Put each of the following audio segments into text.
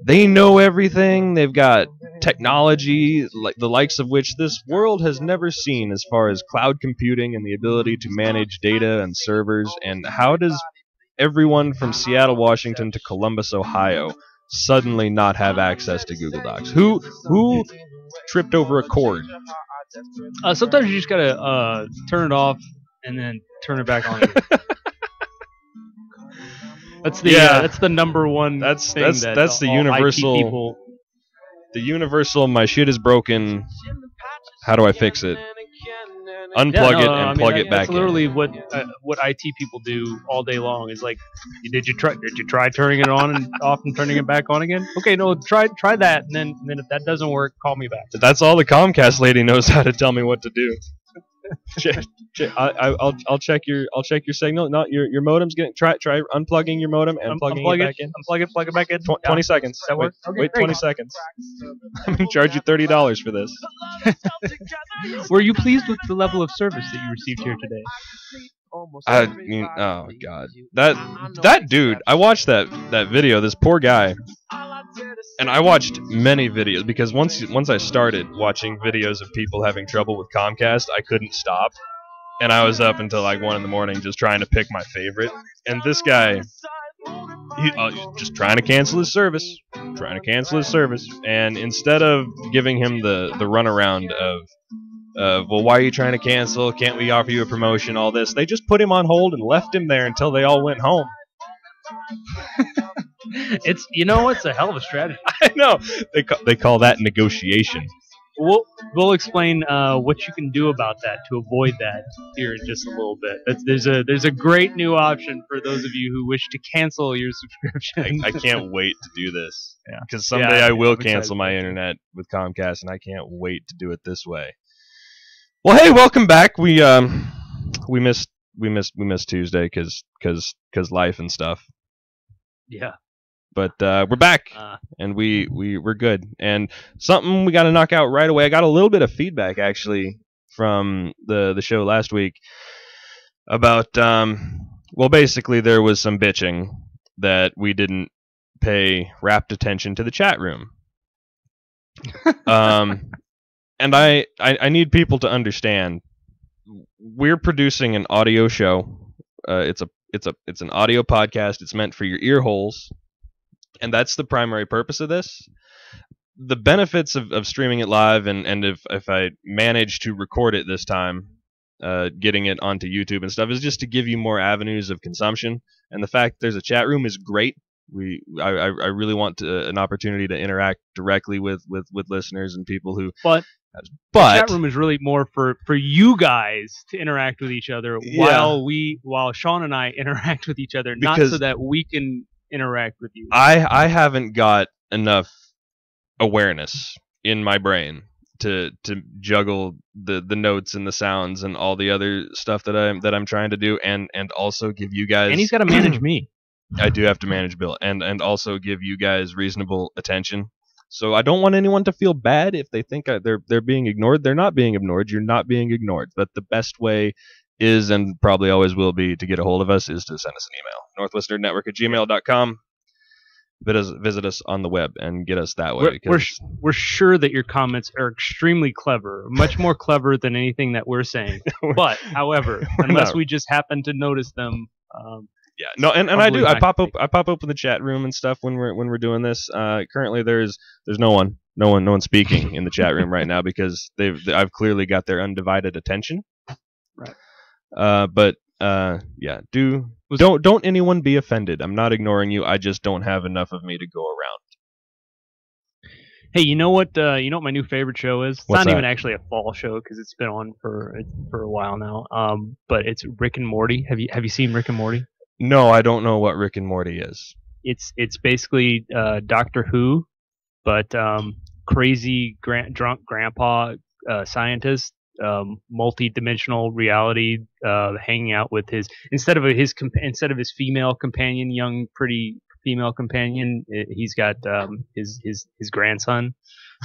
They know everything. They've got technology like the likes of which this world has never seen, as far as cloud computing and the ability to manage data and servers. And how does everyone from Seattle, Washington to Columbus, Ohio suddenly not have access to Google Docs? Who tripped over a cord? Sometimes you just gotta turn it off and then turn it back on. That's the number one. That's thing that's the universal. IT people. The universal. My shit is broken. How do I fix it? Unplug it and plug it back that's literally what IT people do all day long. Is like, did you try turning it on and off and turning it back on again? Okay, no, try that, and then if that doesn't work, call me back. That's all the Comcast lady knows how to tell me what to do. I'll check your signal. Not your modem's getting try unplugging your modem and plugging it back in. Unplug it, plug it back in. 20 seconds. That works? Okay, wait 20 seconds. I'm gonna charge you $30 for this. Were you pleased with the level of service that you received here today? Oh god, that dude. I watched that video. This poor guy. And I watched many videos because once I started watching videos of people having trouble with Comcast, I couldn't stop, and I was up until like 1 a.m. just trying to pick my favorite. And this guy, he's just trying to cancel his service, and instead of giving him the runaround of well, why are you trying to cancel? Can't we offer you a promotion? All this, they just put him on hold and left him there until they all went home. It's it's a hell of a strategy. I know they call that negotiation. We'll explain what you can do about that to avoid that here in just a little bit. There's a great new option for those of you who wish to cancel your subscription. I can't wait to do this. Yeah, because someday I will cancel my internet with Comcast, and I can't wait to do it this way. Well, hey, welcome back. We missed Tuesday because life and stuff. Yeah. But we're back, and we're good. And something we got to knock out right away. I got a little bit of feedback, actually, from the show last week about, well, basically there was some bitching that we didn't pay rapt attention to the chat room. And I need people to understand, we're producing an audio show. It's an audio podcast. It's meant for your ear holes. And that's the primary purpose of this. The benefits of streaming it live, and if I manage to record it this time, getting it onto YouTube and stuff, is just to give you more avenues of consumption. And the fact there's a chat room is great. I really want an opportunity to interact directly with listeners and people who. But the chat room is really more for you guys to interact with each other, while Sean and I interact with each other, not so that we can interact with you. I haven't got enough awareness in my brain to juggle the notes and the sounds and all the other stuff that I'm trying to do, and also give you guys. And he's got to manage me. I do have to manage Bill, and also give you guys reasonable attention. So I don't want anyone to feel bad if they think they're being ignored. They're not being ignored. You're not being ignored. But the best way is, and probably always will be, to get a hold of us is to send us an email. northwesternetwork@gmail.com. Visit us on the web and get us that way. We're sure that your comments are extremely clever, much more clever than anything that we're saying. But, however, unless we just happen to notice them. Yeah, no, and I do. I pop up in the chat room and stuff when we're doing this. Currently, there's no one speaking in the chat room right now because I've clearly got their undivided attention. Right. But yeah, don't anyone be offended. I'm not ignoring you. I just don't have enough of me to go around. Hey, you know what? My new favorite show is? It's What's not that? even actually a fall show because it's been on for a while now. But it's Rick and Morty. Have you seen Rick and Morty? No, I don't know what Rick and Morty is. It's basically Doctor Who, but crazy drunk grandpa scientist, multi-dimensional reality, hanging out with his instead of his female companion, young pretty female companion, he's got his grandson,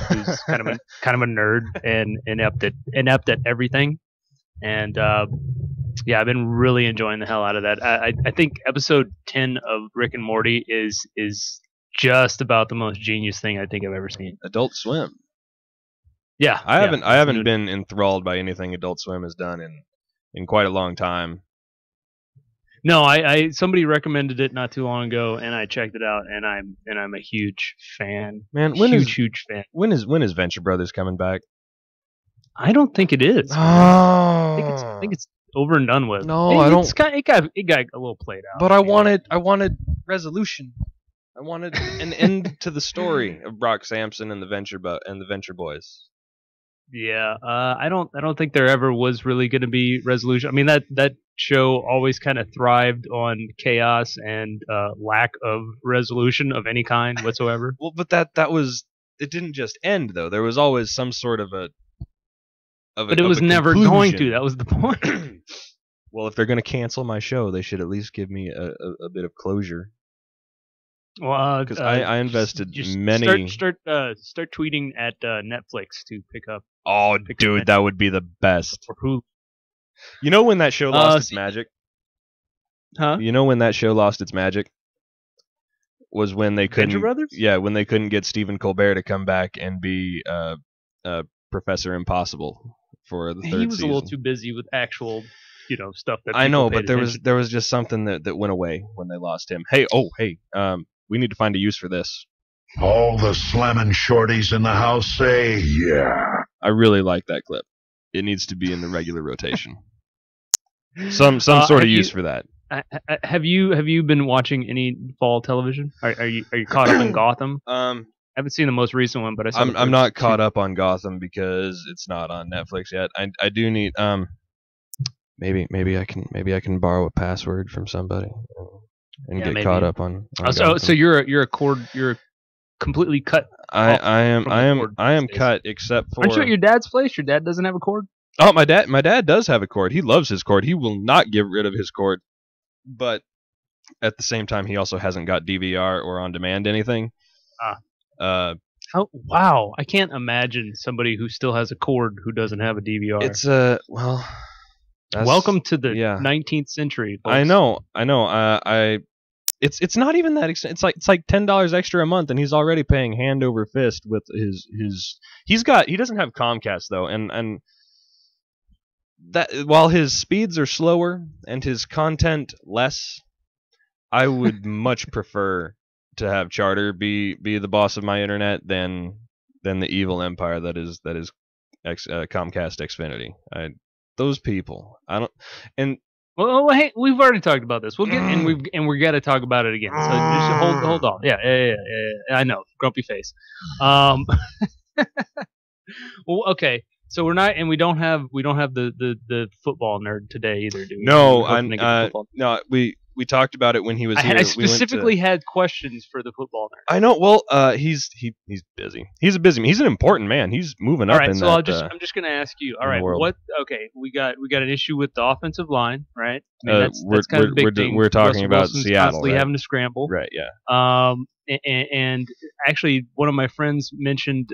who's kind of a nerd and inept at everything, and yeah, I've been really enjoying the hell out of that. I think episode 10 of Rick and Morty is just about the most genius thing I think I've ever seen. Adult Swim. Yeah, I haven't been enthralled by anything Adult Swim has done in quite a long time. No, I somebody recommended it not too long ago, and I checked it out, and I'm a huge fan. Man, huge fan. When is Venture Brothers coming back? I don't think it is. Oh, I think it's over and done with. No, I don't. It got a little played out. But I wanted resolution. I wanted an end to the story of Brock Sampson and the Venture Boys. Yeah, I don't think there ever was really going to be resolution. I mean, that show always kind of thrived on chaos and lack of resolution of any kind whatsoever. Well, but that was, it didn't just end though. There was always some sort of a. But it was never going to. That was the point. Well, if they're going to cancel my show, they should at least give me a bit of closure. Well, because I invested many. Start tweeting at Netflix to pick up. Oh, dude, that would be the best. Or who? You know when that show lost its magic? Huh? You know when that show lost its magic? Was when they couldn't. Venture Brothers? Yeah, when they couldn't get Stephen Colbert to come back and be Professor Impossible for the third season. He was a little too busy with actual, stuff that. I know, but there was just something that went away when they lost him. Hey, we need to find a use for this. All the slammin' shorties in the house say, yeah. I really like that clip. It needs to be in the regular rotation. Some sort of use for that. Have you been watching any fall television? Are you caught up in Gotham? I haven't seen the most recent one, but I'm not caught up on Gotham because it's not on Netflix yet. I do need maybe I can borrow a password from somebody and get caught up on so you're completely cut. I am cut except for. Aren't you at your dad's place? Your dad doesn't have a cord? Oh, my dad does have a cord. He loves his cord. He will not get rid of his cord. But at the same time, he also hasn't got DVR or on demand anything. Wow, I can't imagine somebody who still has a cord who doesn't have a DVR. It's welcome to the 19th century, folks. I know. It's not even that expensive. It's like $10 extra a month, and he's already paying hand over fist with his. He doesn't have Comcast though, and that while his speeds are slower and his content less, I would much prefer to have Charter be the boss of my internet than the evil empire that is Comcast Xfinity. Those people, I don't and. Well, hey, we've already talked about this. We'll get we got to talk about it again. So just hold on. Yeah. I know, grumpy face. Well, okay. So we're not, and we don't have the football nerd today either, do we? No, we talked about it when he was here. I specifically had questions for the football nerd. I know. Well, he's busy. He's a busy man. He's an important man. He's moving up. All right, in so that, I'm just going to ask you. All right, okay, we got an issue with the offensive line, right? I mean, that's kind of a big thing. We're talking about Wilson's Seattle, constantly having to scramble, right? Yeah. And actually, one of my friends mentioned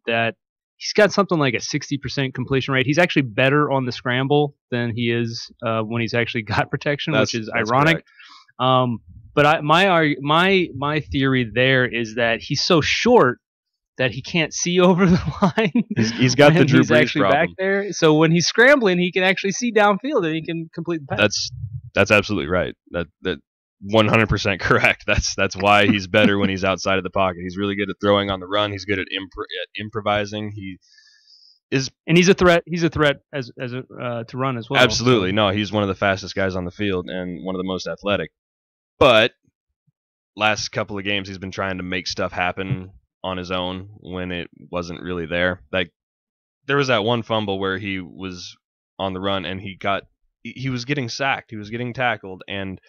that he's got something like a 60% completion rate. He's actually better on the scramble than he is when he's actually got protection, which is ironic. But my theory there is that he's so short that he can't see over the line. He's got the Drew Brees actually problem back there. So when he's scrambling, he can actually see downfield and he can complete the pass. That's absolutely right. That 100% correct. That's why he's better when he's outside of the pocket. He's really good at throwing on the run. He's good at improvising. He is, and he's a threat. He's a threat as to run as well. Absolutely, no. He's one of the fastest guys on the field and one of the most athletic. But last couple of games, he's been trying to make stuff happen on his own when it wasn't really there. Like there was that one fumble where he was on the run and he was getting sacked. He was getting tackled and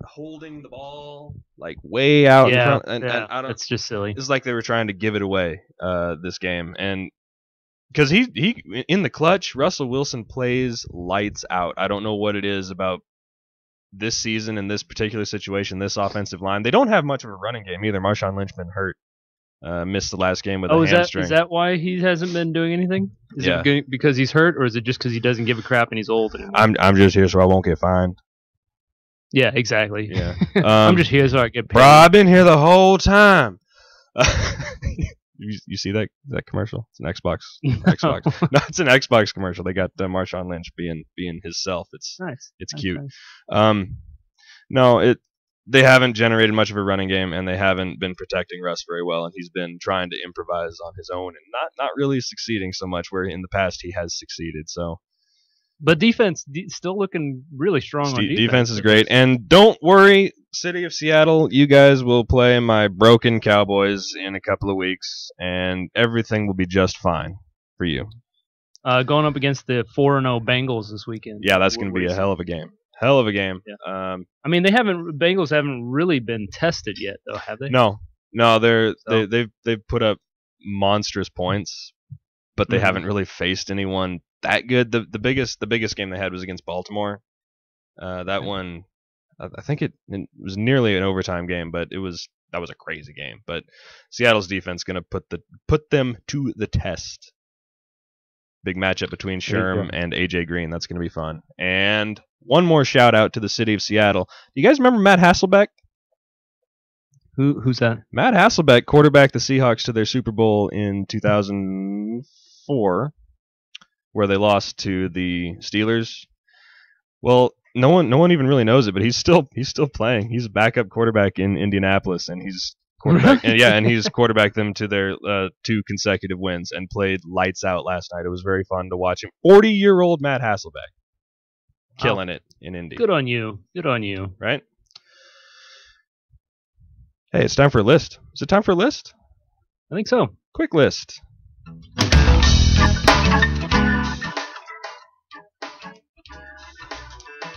holding the ball like way out in front. And I don't, it's just silly. It's like they were trying to give it away this game. And because he in the clutch, Russell Wilson plays lights out. I don't know what it is about this season in this particular situation, this offensive line. They don't have much of a running game either. Marshawn Lynch been hurt. Missed the last game with a hamstring. Is that why he hasn't been doing anything? Is it because he's hurt, or is it just because he doesn't give a crap and he's old? I'm just here so I won't get fined. Yeah, exactly. Yeah. I'm just here so I get paid. Bro, I've been here the whole time. You see that commercial? It's an Xbox. Xbox. No, it's an Xbox commercial. They got Marshawn Lynch being himself. It's Nice. it's Nice, cute. nice. No, they haven't generated much of a running game, and they haven't been protecting Russ very well, and he's been trying to improvise on his own and not really succeeding so much where in the past he has succeeded. So But defense still looking really strong on defense. Defense is great. And don't worry, City of Seattle, you guys will play my broken Cowboys in a couple of weeks, and everything will be just fine for you. Going up against the 4-0 Bengals this weekend. Yeah, that's going to be a hell of a game. Hell of a game. Yeah. I mean, Bengals haven't really been tested yet, though, have they? No, they've put up monstrous points, but they haven't really faced anyone that good. The biggest game they had was against Baltimore. That one, I think it was nearly an overtime game, but that was a crazy game. But Seattle's defense going to put them to the test. Big matchup between Sherm and AJ Green. That's going to be fun. And one more shout out to the City of Seattle. Do you guys remember Matt Hasselbeck? Who's that? Matt Hasselbeck quarterbacked the Seahawks to their Super Bowl in 2004, where they lost to the Steelers. Well, no one even really knows it, but he's still playing. He's a backup quarterback in Indianapolis, and he's quarterback and he's quarterbacked them to their 2 consecutive wins and played lights out last night. It was very fun to watch him. 40-year-old Matt Hasselbeck killing it in Indy. Good on you. Good on you. Right? Hey, it's time for a list. Is it time for a list? I think so. Quick list.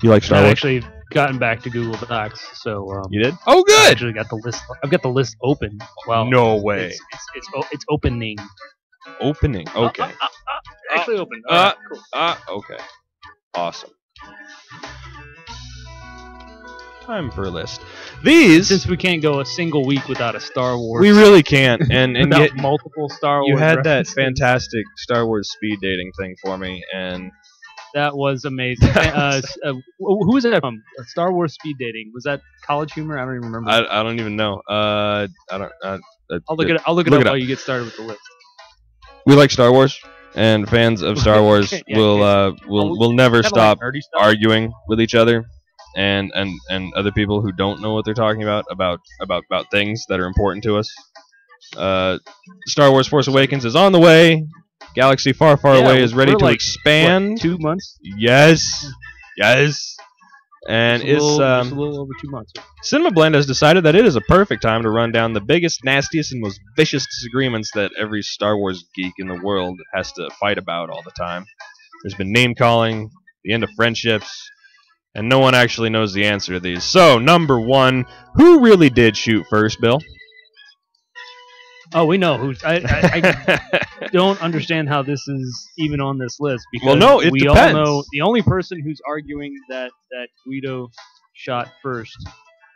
You like Star I've Wars? actually gotten back to Google Docs, so You did? Oh, I good. actually got the list. I've got the list open. Well, No way. It's opening. Opening. Okay. Actually open. All right, cool. Okay. Awesome. Time for a list. These Since we can't go a single week without a Star Wars, we really can't. And without yet multiple Star Wars. you had that references. fantastic Star Wars speed dating thing for me, and That was amazing. Who was that from? Star Wars speed dating. Was that College Humor? I don't even remember. I don't even know. I don't. I'll look it up. I'll look it up while you get started with the list. We like Star Wars, and fans of Star Wars will never stop Nerdy stuff. arguing with each other and other people who don't know what they're talking about things that are important to us. Star Wars Force Awakens is on the way. Galaxy Far, Far Away is ready to expand. What, 2 months? Yes. And Just it's a little over 2 months. Cinema Blend has decided that it is a perfect time to run down the biggest, nastiest, and most vicious disagreements that every Star Wars geek in the world has to fight about all the time. There's been name-calling, the end of friendships, and no one actually knows the answer to these. So, number 1, who really did shoot first, Bill? Oh, we know who's. I don't understand how this is even on this list because it we depends. all know the only person who's arguing that Guido shot first.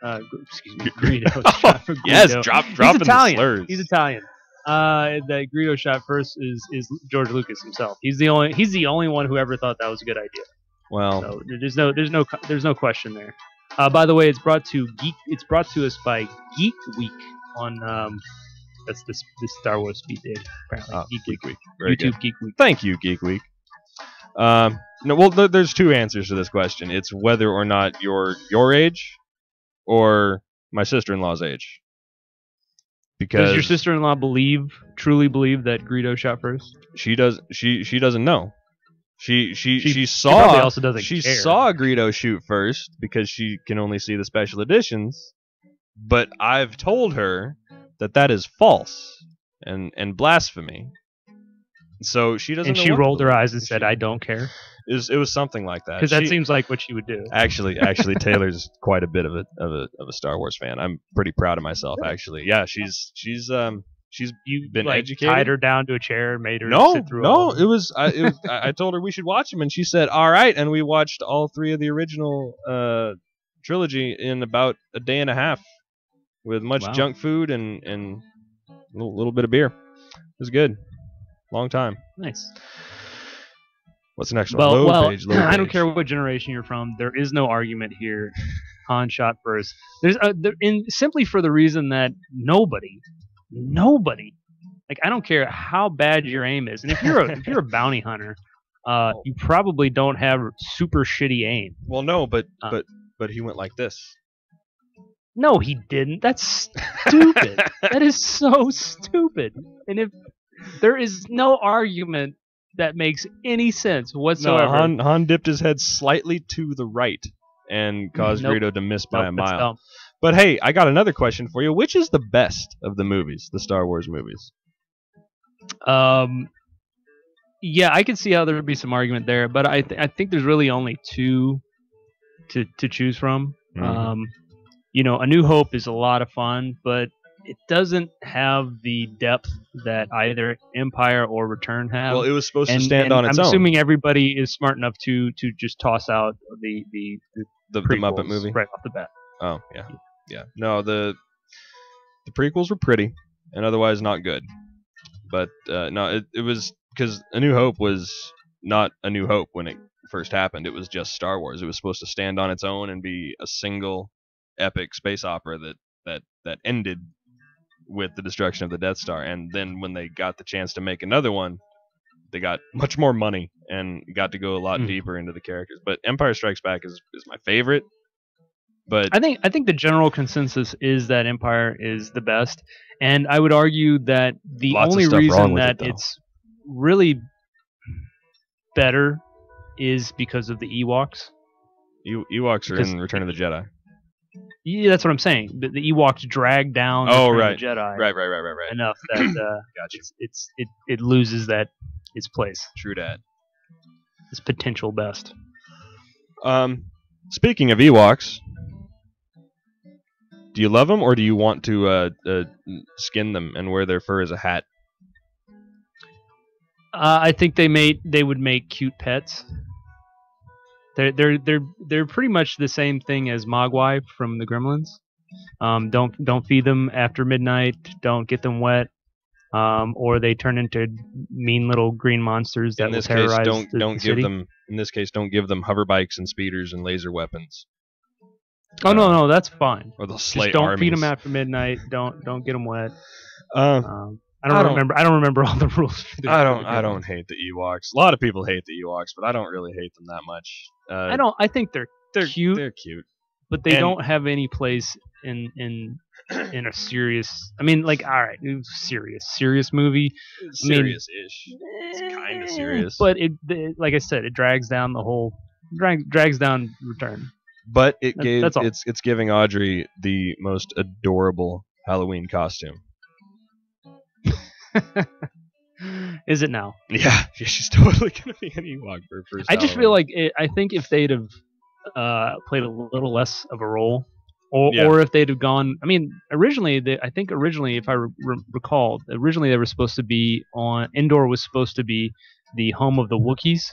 Excuse me, Guido shot for Guido. Yes, dropping the Italian. slurs. He's Italian. That Guido shot first is George Lucas himself. He's the only one who ever thought that was a good idea. Well, So there's no question there. By the way, it's brought to us by Geek Week on that's this Star Wars speed date apparently. Geek Week. Very YouTube good. Geek Week. Thank you, Geek Week. There's 2 answers to this question. It's whether or not you're your age or my sister-in-law's age. Because Does your sister-in-law truly believe that Greedo shot first? she doesn't know. She She saw probably also doesn't she care. saw Greedo shoot first because she can only see the special editions. But I've told her that is false and blasphemy. So she doesn't. And know she what to rolled her believe. eyes and said, "I don't care," It was something like that. because that She- seems like what she would do. Actually, Taylor's quite a bit of a Star Wars fan. I'm pretty proud of myself. Actually, yeah, she's You been like, educated? tied her down to a chair and made her sit through no. all of It was I told her we should watch them, and she said all right, and we watched all 3 of the original trilogy in about a day and a half with much Wow. junk food and a little bit of beer. It was good. Long time. Nice. What's the next one? Well, Load page. I don't care what generation you're from. There is no argument here Han shot first. Simply for the reason that nobody, like I don't care how bad your aim is, and if you're a bounty hunter, you probably don't have super shitty aim. Well, no, but he went like this. No, he didn't. That's stupid. That is so stupid. And if there is no argument that makes any sense whatsoever. No, Han dipped his head slightly to the right and caused Greedo to miss by a mile. Dumb. But hey, I got another question for you. Which is the best of the movies, the Star Wars movies? Yeah, I can see how there would be some argument there, but I think there's really only two to choose from. Mm-hmm. A New Hope is a lot of fun, but it doesn't have the depth that either Empire or Return have. Well, it was supposed to stand on its own. I'm assuming everybody is smart enough to just toss out the Muppet movie right off the bat. Oh yeah. No, the prequels were pretty and otherwise not good. But no, it was because A New Hope was not A New Hope when it first happened. It was just Star Wars. It was supposed to stand on its own and be a single epic space opera that ended with the destruction of the Death Star. And then when they got the chance to make another one, they got much more money and got to go a lot deeper into the characters. But Empire Strikes Back is my favorite. But I think the general consensus is that Empire is the best, and I would argue that the only reason that it's really better is because of the Ewoks. Ewoks are in Return of the Jedi. Yeah, that's what I'm saying. The Ewoks drag down the Jedi. Right. Enough that it loses its place. True dat. Its potential best. Speaking of Ewoks, do you love them or do you want to skin them and wear their fur as a hat? I think they would make cute pets. They're pretty much the same thing as Mogwai from the Gremlins. Don't feed them after midnight. Don't get them wet, or they turn into mean little green monsters that will terrorize the city. In this case, don't give them hover bikes and speeders and laser weapons. Oh no, that's fine. Or they'll slay Just don't armies. feed them after midnight. Don't get them wet. I don't remember all the rules. I don't hate the Ewoks. A lot of people hate the Ewoks, but I don't really hate them that much. I think they're cute. They're cute, but they don't have any place in a serious. I mean, like, all right, serious movie. Serious-ish. It's kind of serious, but like I said, it drags down the whole. Drags down Return. But it's giving Audrey the most adorable Halloween costume. Is it now? Yeah, she's totally gonna be an Ewok for her first. I just feel like I think if they'd have played a little less of a role, or if they'd have gone. I mean, originally, if I recall, originally they were supposed to be on Endor was supposed to be the home of the Wookiees.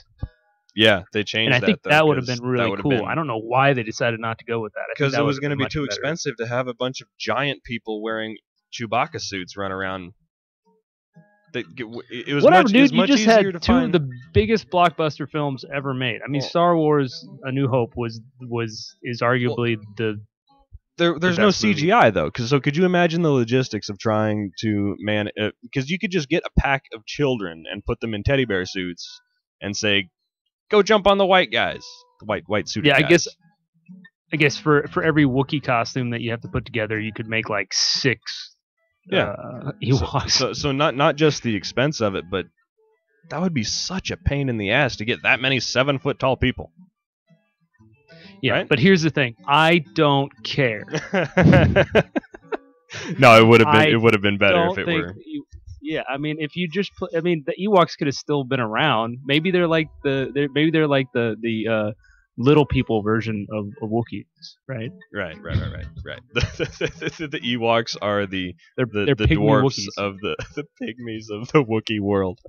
Yeah, they changed that. And I think that would have been really cool. I don't know why they decided not to go with that. Because it was going to be too expensive to have a bunch of giant people wearing Chewbacca suits run around. It was whatever, much, dude. it was You much just easier had to two find. of the biggest blockbuster films ever made. I mean, Star Wars: A New Hope is arguably the. There's no CGI though, so could you imagine the logistics of trying to because you could just get a pack of children and put them in teddy bear suits and say, "Go jump on the white guys," the white suited guys. Yeah, I guess for every Wookiee costume that you have to put together, you could make like 6. Ewoks. So not just the expense of it, but that would be such a pain in the ass to get that many 7-foot tall people. Yeah, right? But here's the thing: I don't care. No, it would have been better if it were. Yeah, I mean, if you just the Ewoks could have still been around. Maybe they're like the little people version of Wookiees, right? Right. The Ewoks are the they're dwarfs Wookiees. of the pygmies of the Wookiee world.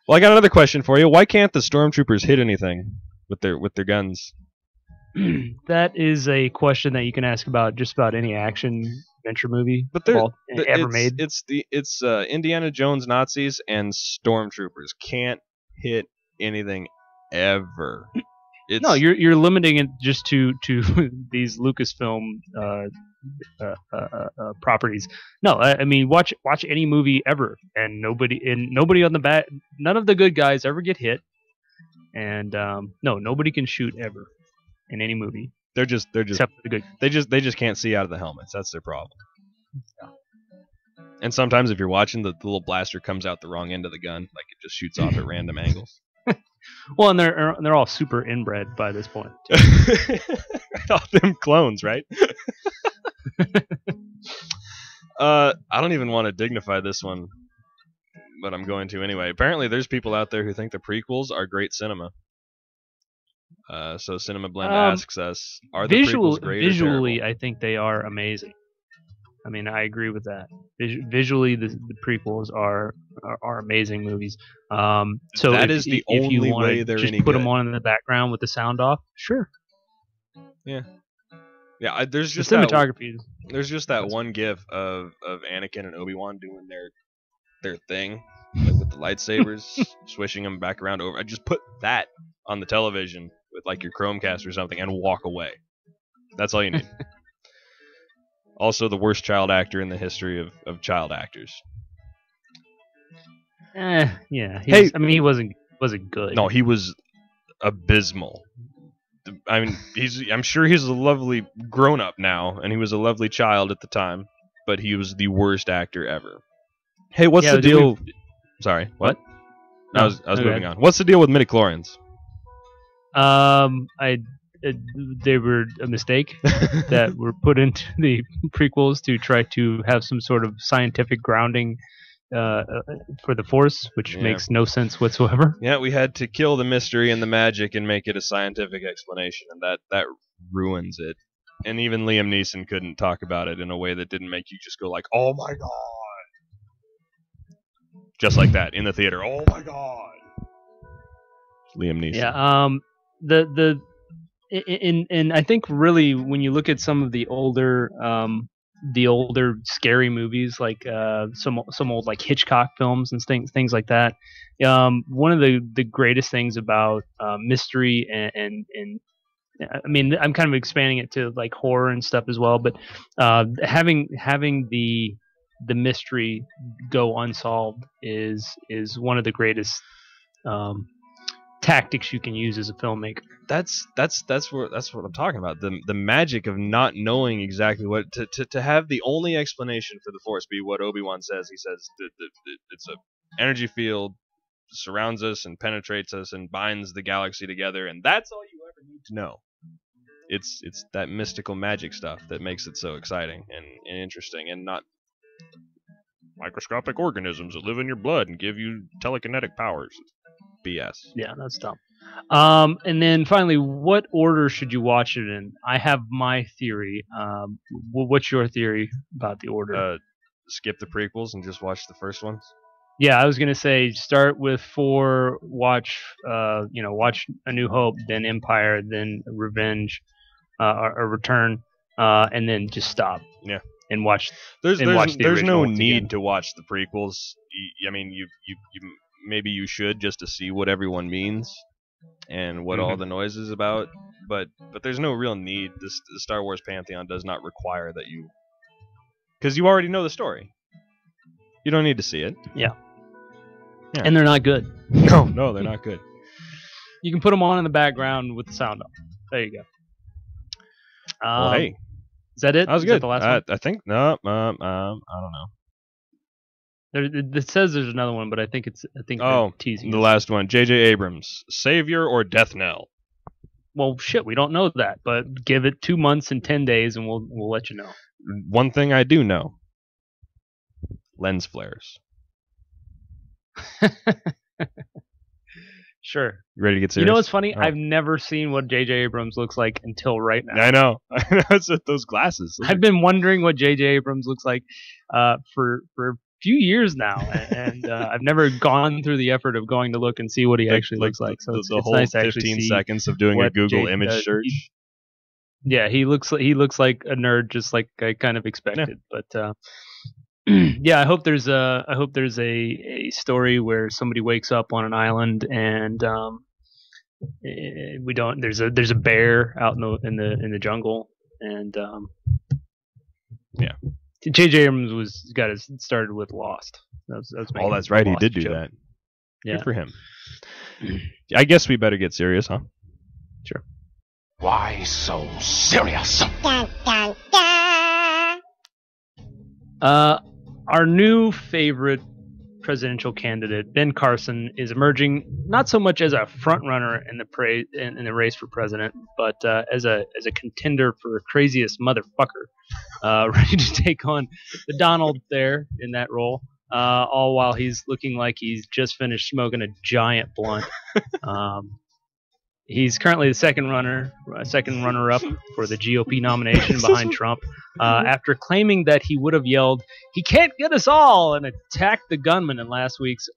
Well, I got another question for you. Why can't the stormtroopers hit anything with their guns? That is a question that you can ask about just about any action adventure movie ever made. It's Indiana Jones Nazis and stormtroopers can't hit anything ever. No, you're limiting it just to these Lucasfilm properties. No, I mean watch any movie ever, and nobody on the bat, none of the good guys ever get hit, and no, nobody can shoot ever in any movie. They're just except for the good. They just can't see out of the helmets. That's their problem. Yeah. And sometimes if you're watching, the little blaster comes out the wrong end of the gun, like it just shoots off at random angles. Well, and they're all super inbred by this point. All them clones, right? I don't even want to dignify this one, but I'm going to anyway. Apparently, there's people out there who think the prequels are great cinema. So Cinema Blend asks us, are the prequels great visually, or terrible? I think they are amazing. I mean, I agree with that. Visually, the prequels are amazing movies. So that if, is the if only you want way to they're just any put good. them on in the background with the sound off, sure. Yeah. There's just the cinematography. There's just that one gif of Anakin and Obi-Wan doing their thing, like with the lightsabers, swishing them back around over. I just put that on the television with like your Chromecast or something and walk away. That's all you need. Also, the worst child actor in the history of child actors. Yeah. He wasn't good. No, he was abysmal. I mean, I'm sure he's a lovely grown-up now, and he was a lovely child at the time, but he was the worst actor ever. Hey, what's the deal? Sorry, what? No, I was moving on. What's the deal with midichlorians? They were a mistake that were put into the prequels to try to have some sort of scientific grounding for the Force, which makes no sense whatsoever. Yeah, we had to kill the mystery and the magic and make it a scientific explanation, and that ruins it. And even Liam Neeson couldn't talk about it in a way that didn't make you just go like, "Oh my god!" Just like that in the theater. Oh my god! Liam Neeson. Yeah. And I think really when you look at some of the older scary movies, like some old like Hitchcock films and things like that, one of the greatest things about mystery and I mean, I'm kind of expanding it to like horror and stuff as well, but having the mystery go unsolved is one of the greatest tactics you can use as a filmmaker. That's what I'm talking about. The magic of not knowing exactly what to have the only explanation for the Force be what Obi-Wan says. He says that it's a energy field surrounds us and penetrates us and binds the galaxy together, and that's all you ever need to know. It's that mystical magic stuff that makes it so exciting and interesting, and not microscopic organisms that live in your blood and give you telekinetic powers. BS. Yeah, that's dumb. And then finally, what order should you watch it in? I have my theory. What's your theory about the order? Skip the prequels and just watch the first ones. Yeah, I was gonna say start with 4, watch A New Hope, then Empire, then Revenge, or Return, and then just stop. Yeah. And watch. There's no need again. to watch the prequels. I mean, you maybe you should just to see what everyone means and what all the noise is about. But there's no real need. The Star Wars Pantheon does not require that you, because you already know the story. You don't need to see it. Yeah. And they're not good. No, they're not good. You can put them on in the background with the sound off. There you go. Well, hey. Is that it? That was good. That the last one? I think no. I don't know. It says there's another one, but I think they're teasing. The last one, J.J. Abrams, Savior or Death Knell? Well, shit, we don't know that, but give it 2 months and 10 days, and we'll let you know. One thing I do know: lens flares. Sure. You ready to get serious? You know what's funny? Oh. I've never seen what J.J. Abrams looks like until right now. I know. It's those glasses. I've been wondering what J.J. Abrams looks like for a few years now, and I've never gone through the effort of going to look and see what he actually looks like. So it's whole nice 15 seconds of doing a Google image search. He looks like a nerd, just like I kind of expected. Yeah. But yeah, I hope there's a story where somebody wakes up on an island and We don't. There's a bear out in the jungle, and Yeah. J.J. Abrams got us started with Lost. That's Oh, that's right. He Lost did do show. that. Yeah. Good for him. I guess we better get serious, huh? Sure. Why so serious? Our new favorite presidential candidate, Ben Carson, is emerging not so much as a front runner in the race for president, but as a contender for craziest motherfucker, ready to take on the Donald there in that role. All while he's looking like he's just finished smoking a giant blunt. He's currently the second runner-up for the GOP nomination behind Trump, after claiming that he would have yelled, "He can't get us all!" and attacked the gunman in last week's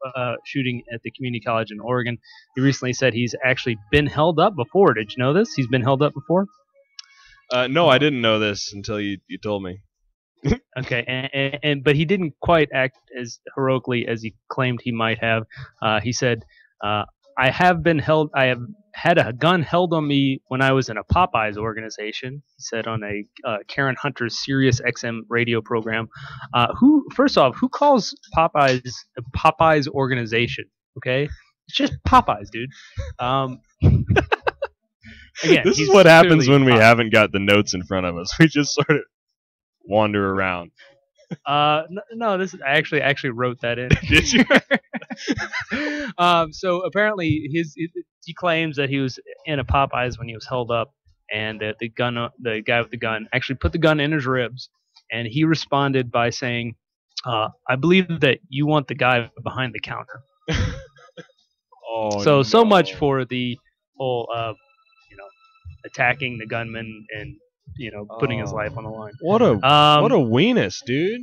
shooting at the community college in Oregon. He recently said he's actually been held up before. Did you know this? He's been held up before? No, I didn't know this until you told me. Okay, but he didn't quite act as heroically as he claimed he might have. He said, I have had a gun held on me when I was in a Popeyes organization, he said on a Karen Hunter's Sirius XM radio program. Who calls Popeyes a Popeyes organization? Okay? It's just Popeyes, dude. Again, this is what happens when we haven't got the notes in front of us. We just sort of wander around. No, this is I actually wrote that in. Did you? So apparently he claims that he was in a Popeyes when he was held up, and that the guy with the gun actually put the gun in his ribs, and he responded by saying, "I believe that you want the guy behind the counter." So much for the whole attacking the gunman and putting his life on the line. What a weenus, dude.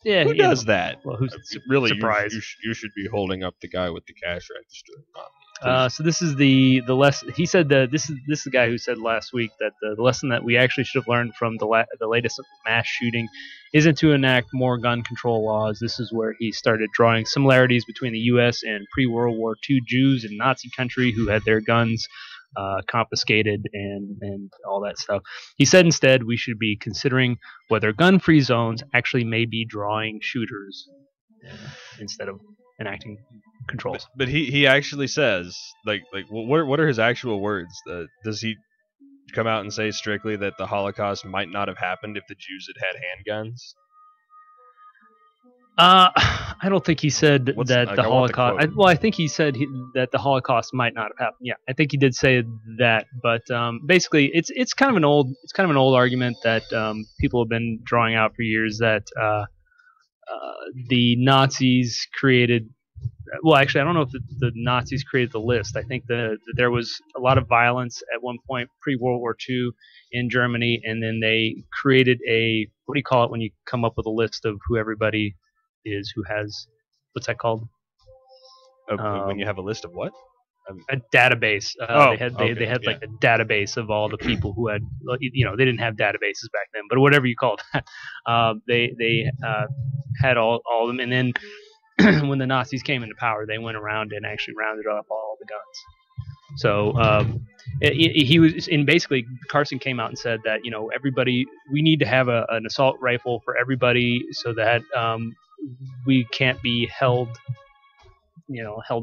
Yeah, who does that? Well, who's really surprised? You should be holding up the guy with the cash register. So this is the lesson. He said that this is the guy who said last week that the lesson that we actually should have learned from the latest mass shooting isn't to enact more gun control laws. This is where he started drawing similarities between the U.S. and pre-World War II Jews in Nazi country who had their guns confiscated and all that stuff. He said instead we should be considering whether gun-free zones actually may be drawing shooters instead of enacting controls. But he actually says what are his actual words? Does he come out and say strictly that the Holocaust might not have happened if the Jews had handguns? I don't think he said that the Holocaust. I think he said that the Holocaust might not have happened. Yeah, I think he did say that. But basically, it's kind of an old argument that people have been drawing out for years that the Nazis created. Well, actually, I don't know if the Nazis created the list. I think that there was a lot of violence at one point pre-World War II in Germany, and then they created what do you call it when you come up with a list of who everybody is who has, what's that called? When you have a list of what? A database. They had like a database of all the people who had, they didn't have databases back then, but whatever you call that. They had all of them, and then when the Nazis came into power, they went around and actually rounded up all the guns. So he was, and basically Carson came out and said that everybody, we need to have an assault rifle for everybody, so that we can't be held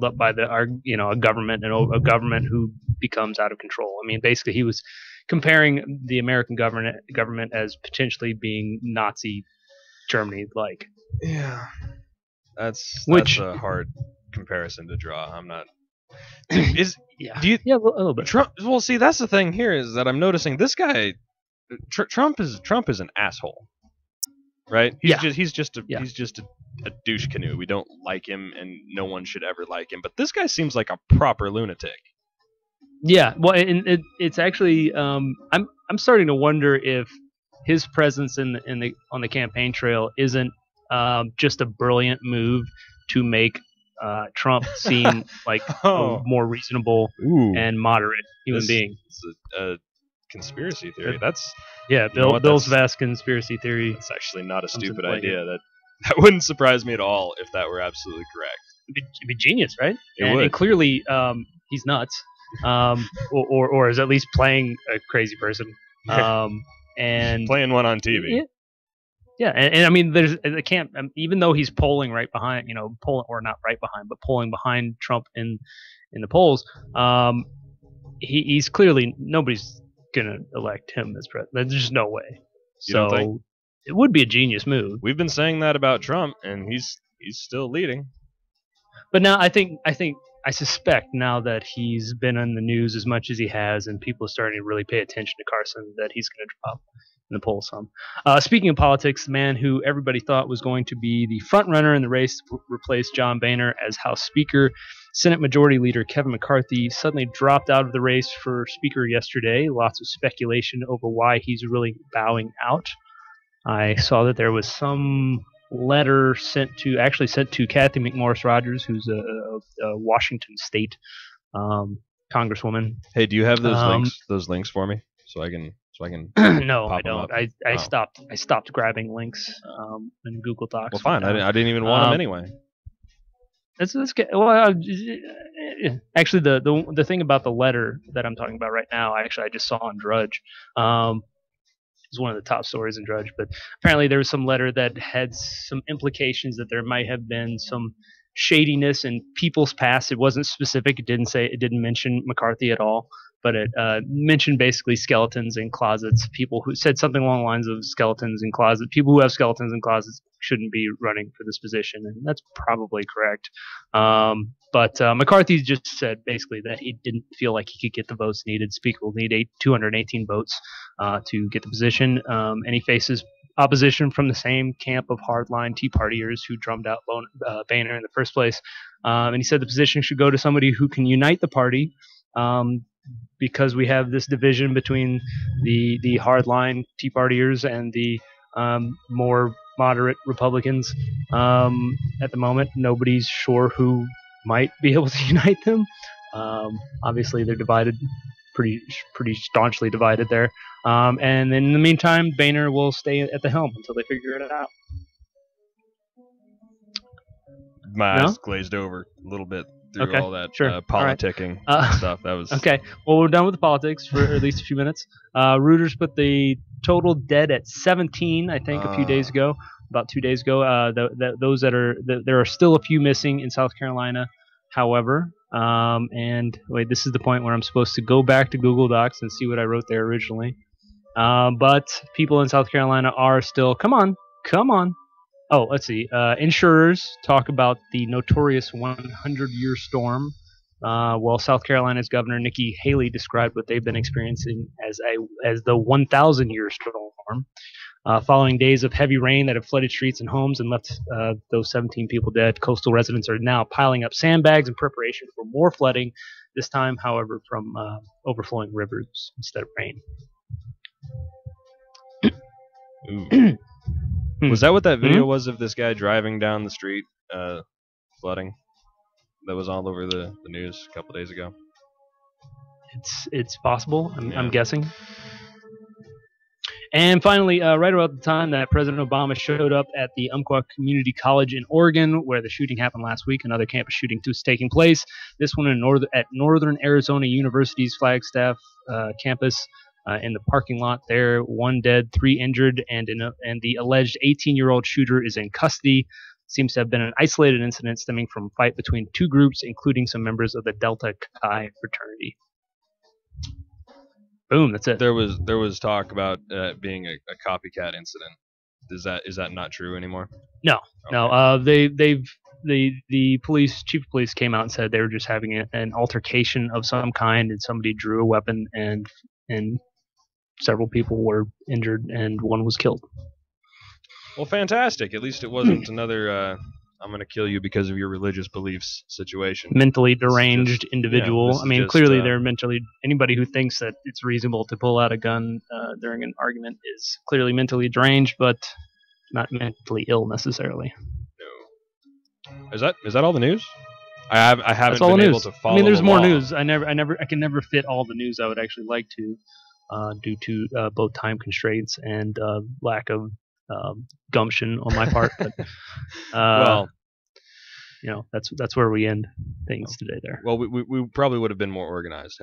up by a government and a government who becomes out of control. I mean, basically he was comparing the American government as potentially being Nazi Germany like. Yeah. That's a hard comparison to draw. I'm not. Do you? Yeah, a little bit. Trump. Well, see, that's the thing here is that I'm noticing this guy, Trump is an asshole, right? He's just a douche canoe. We don't like him, and no one should ever like him. But this guy seems like a proper lunatic. Yeah, well, and it's actually I'm starting to wonder if his presence on the campaign trail isn't just a brilliant move to make Trump seem like a more reasonable and moderate human being. It's a conspiracy theory. That's Bill's vast conspiracy theory. It's actually not a stupid idea. That wouldn't surprise me at all if that were absolutely correct. It'd be genius, right? It would. And clearly, he's nuts. or is at least playing a crazy person. And playing one on TV. Yeah, and I mean, I can't, even though he's polling right behind, polling, or not right behind, but polling behind Trump in the polls, he's clearly, nobody's gonna elect him as president. There's just no way. You don't think? So it would be a genius move. We've been saying that about Trump, and he's still leading. But now I suspect now that he's been in the news as much as he has, and people are starting to really pay attention to Carson, that he's going to drop in the polls some. Speaking of politics, the man who everybody thought was going to be the front runner in the race to replace John Boehner as House Speaker, Senate Majority Leader Kevin McCarthy suddenly dropped out of the race for Speaker yesterday. Lots of speculation over why he's really bowing out. I saw that there was some letter sent to Kathy McMorris Rodgers, who's a Washington State congresswoman. Hey, do you have those links for me so I can No, I don't. I stopped grabbing links in Google Docs. Well, fine. I didn't even want them anyway. Let's get. Well, actually, the thing about the letter that I'm talking about right now, I just saw on Drudge. Is one of the top stories in Drudge, but apparently there was some letter that had some implications that there might have been some shadiness in people's past. It wasn't specific. It didn't mention McCarthy at all, but it mentioned basically skeletons in closets. People who said something along the lines of skeletons in closets. People who have skeletons in closets shouldn't be running for this position, and that's probably correct. But McCarthy just said basically that he didn't feel like he could get the votes needed. Speaker will need 218 votes to get the position, and he faces opposition from the same camp of hardline Tea Partiers who drummed out Boehner in the first place. And he said the position should go to somebody who can unite the party, because we have this division between the hardline Tea Partiers and the more moderate Republicans. At the moment, nobody's sure who might be able to unite them. Obviously, they're divided, pretty staunchly divided there. And in the meantime, Boehner will stay at the helm until they figure it out. My eyes glazed over a little bit through all that politicking stuff. That was okay. Well, we're done with the politics for at least a few minutes. Reuters put the total dead at 17, I think, a few days ago, about 2 days ago. There are still a few missing in South Carolina, however. And wait, this is the point where I'm supposed to go back to Google Docs and see what I wrote there originally. But people in South Carolina are still, come on. Oh, let's see. Insurers talk about the notorious 100-year storm. While South Carolina's Governor Nikki Haley described what they've been experiencing as the 1,000-year storm. Following days of heavy rain that have flooded streets and homes and left those 17 people dead, coastal residents are now piling up sandbags in preparation for more flooding, this time, however, from overflowing rivers instead of rain. Was that what that video was of this guy driving down the street, flooding? That was all over the news a couple days ago. It's possible. I'm guessing. And finally, right about the time that President Obama showed up at the Umpqua Community College in Oregon, where the shooting happened last week, another campus shooting was taking place. This one at Northern Arizona University's Flagstaff campus. In the parking lot there, 1 dead, 3 injured, and the alleged 18-year-old shooter is in custody. Seems to have been an isolated incident stemming from a fight between two groups, including some members of the Delta Chi fraternity. Boom, that's it. There was talk about being a copycat incident. Is that not true anymore? No, okay. No. The police, chief of police, came out and said they were just having an altercation of some kind, and somebody drew a weapon, and several people were injured, and one was killed. Well, fantastic. At least it wasn't another I'm going to kill you because of your religious beliefs situation. Mentally deranged individual. Yeah, I mean, clearly they're mentally... Anybody who thinks that it's reasonable to pull out a gun during an argument is clearly mentally deranged, but not mentally ill necessarily. No. Is that all the news? I haven't been able to follow. I mean, there's more along. news. I can never fit all the news I would actually like to, due to both time constraints and lack of gumption on my part. But, well, that's where we end things today. There. Well, we probably would have been more organized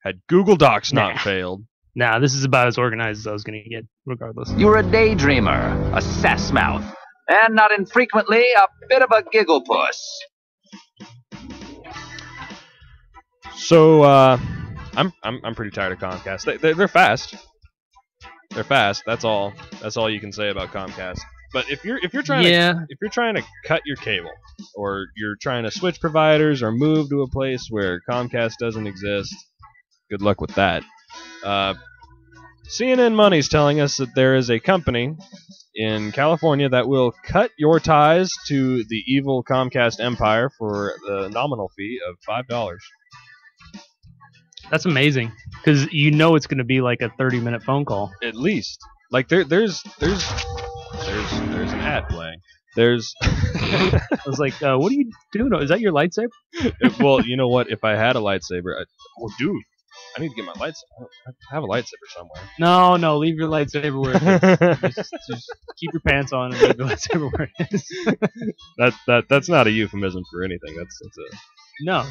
had Google Docs not failed. Nah, this is about as organized as I was going to get, regardless. You're a daydreamer, a sassmouth, and not infrequently a bit of a giggle puss. So I'm pretty tired of Comcast. They're fast. They're fast. That's all you can say about Comcast. But if you're trying to cut your cable, or you're trying to switch providers or move to a place where Comcast doesn't exist, good luck with that. CNN Money's telling us that there is a company in California that will cut your ties to the evil Comcast empire for the nominal fee of $5. That's amazing, because it's going to be like a 30-minute phone call. At least. Like there's an ad playing. There's I was like, what are you doing? Is that your lightsaber? Well, you know what? If I had a lightsaber, dude, I need to get my lightsaber. I have a lightsaber somewhere. No, leave your lightsaber where it is. just keep your pants on and leave your lightsaber where it is. That's not a euphemism for anything. That's a no.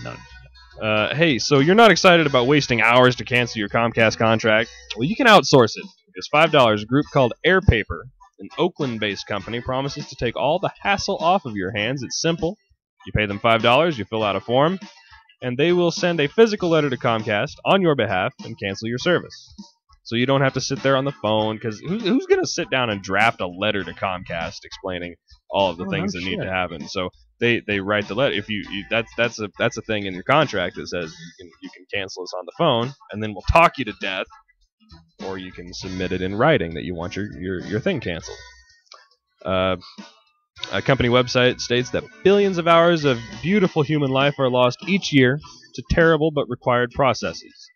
Hey, so you're not excited about wasting hours to cancel your Comcast contract? Well, you can outsource it. Because $5, a group called AirPaper, an Oakland-based company, promises to take all the hassle off of your hands. It's simple. You pay them $5, you fill out a form, and they will send a physical letter to Comcast on your behalf and cancel your service. So you don't have to sit there on the phone, because who's going to sit down and draft a letter to Comcast explaining all of the things that need to happen? So they write the letter. If that's a thing in your contract that says you can cancel us on the phone, and then we'll talk you to death, or you can submit it in writing that you want your thing canceled. A company website states that billions of hours of beautiful human life are lost each year to terrible but required processes.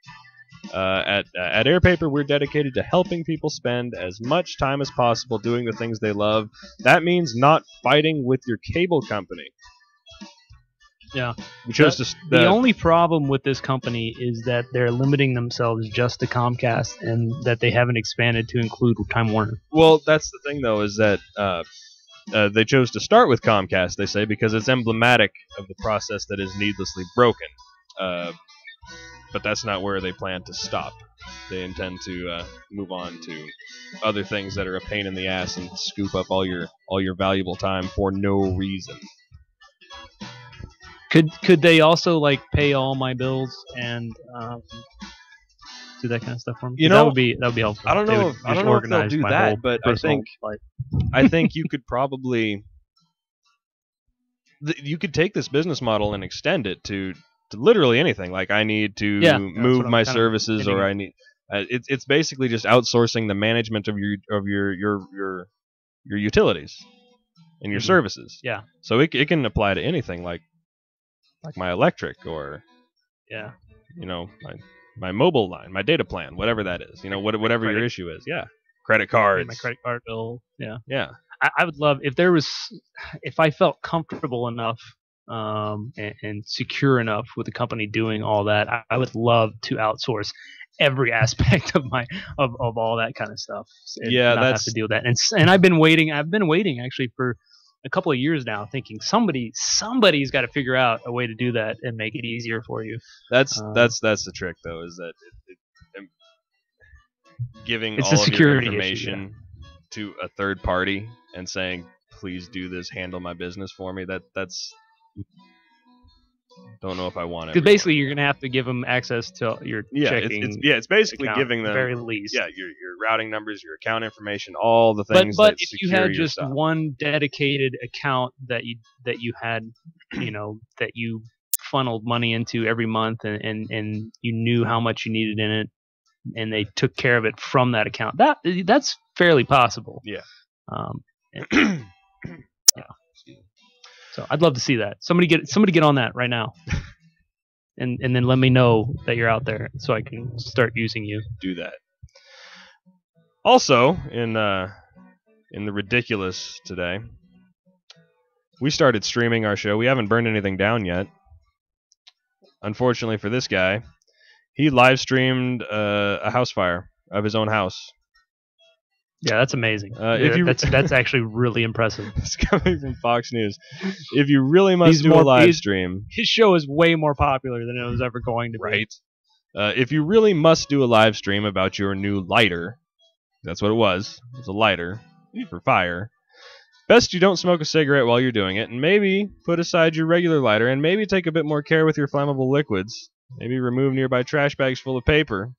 At AirPaper, we're dedicated to helping people spend as much time as possible doing the things they love. That means not fighting with your cable company. Yeah. We chose the only problem with this company is that they're limiting themselves just to Comcast, and that they haven't expanded to include Time Warner. Well, that's the thing, though, is that they chose to start with Comcast, they say, because it's emblematic of the process that is needlessly broken. But that's not where they plan to stop. They intend to move on to other things that are a pain in the ass and scoop up all your valuable time for no reason. Could they also pay all my bills and do that kind of stuff for me? That would be helpful. I don't know if they'll do that, but I think you could probably you could take this business model and extend it to literally anything. Like, I need to move my services, or I need. It's basically just outsourcing the management of your utilities and your services. Yeah. So it can apply to anything, like my electric, or my mobile line, my data plan, whatever that is. Whatever your issue is. Yeah. Credit cards. My credit card bill. Yeah. Yeah. I would love if I felt comfortable enough and secure enough with the company doing all that. I would love to outsource every aspect of all that kind of stuff. And not have to deal with that. And I've been waiting actually for a couple of years now, thinking somebody's got to figure out a way to do that and make it easier for you. That's the trick, though, is that giving all of your information to a third party and saying, please do this, handle my business for me. That's don't know if I want it. Because basically, you're gonna have to give them access to your checking. It's basically giving them, at the very least. Yeah, your routing numbers, your account information, all the things. But that if you had just stuff. one dedicated account that you had, that you funneled money into every month, and you knew how much you needed in it, and they took care of it from that account. That's fairly possible. Yeah. Yeah. So I'd love to see that. Somebody get on that right now, and then let me know that you're out there so I can start using you. Do that. Also, in the ridiculous today, we started streaming our show. We haven't burned anything down yet. Unfortunately for this guy, he live streamed a house fire of his own house. Yeah, that's amazing. If you that's actually really impressive. It's coming from Fox News. If you really must do a live stream, his show is way more popular than it was ever going to be. Right. If you really must do a live stream about your new lighter, that's what it was. It was a lighter for fire. Best you don't smoke a cigarette while you're doing it, and maybe put aside your regular lighter, and maybe take a bit more care with your flammable liquids. Maybe remove nearby trash bags full of paper.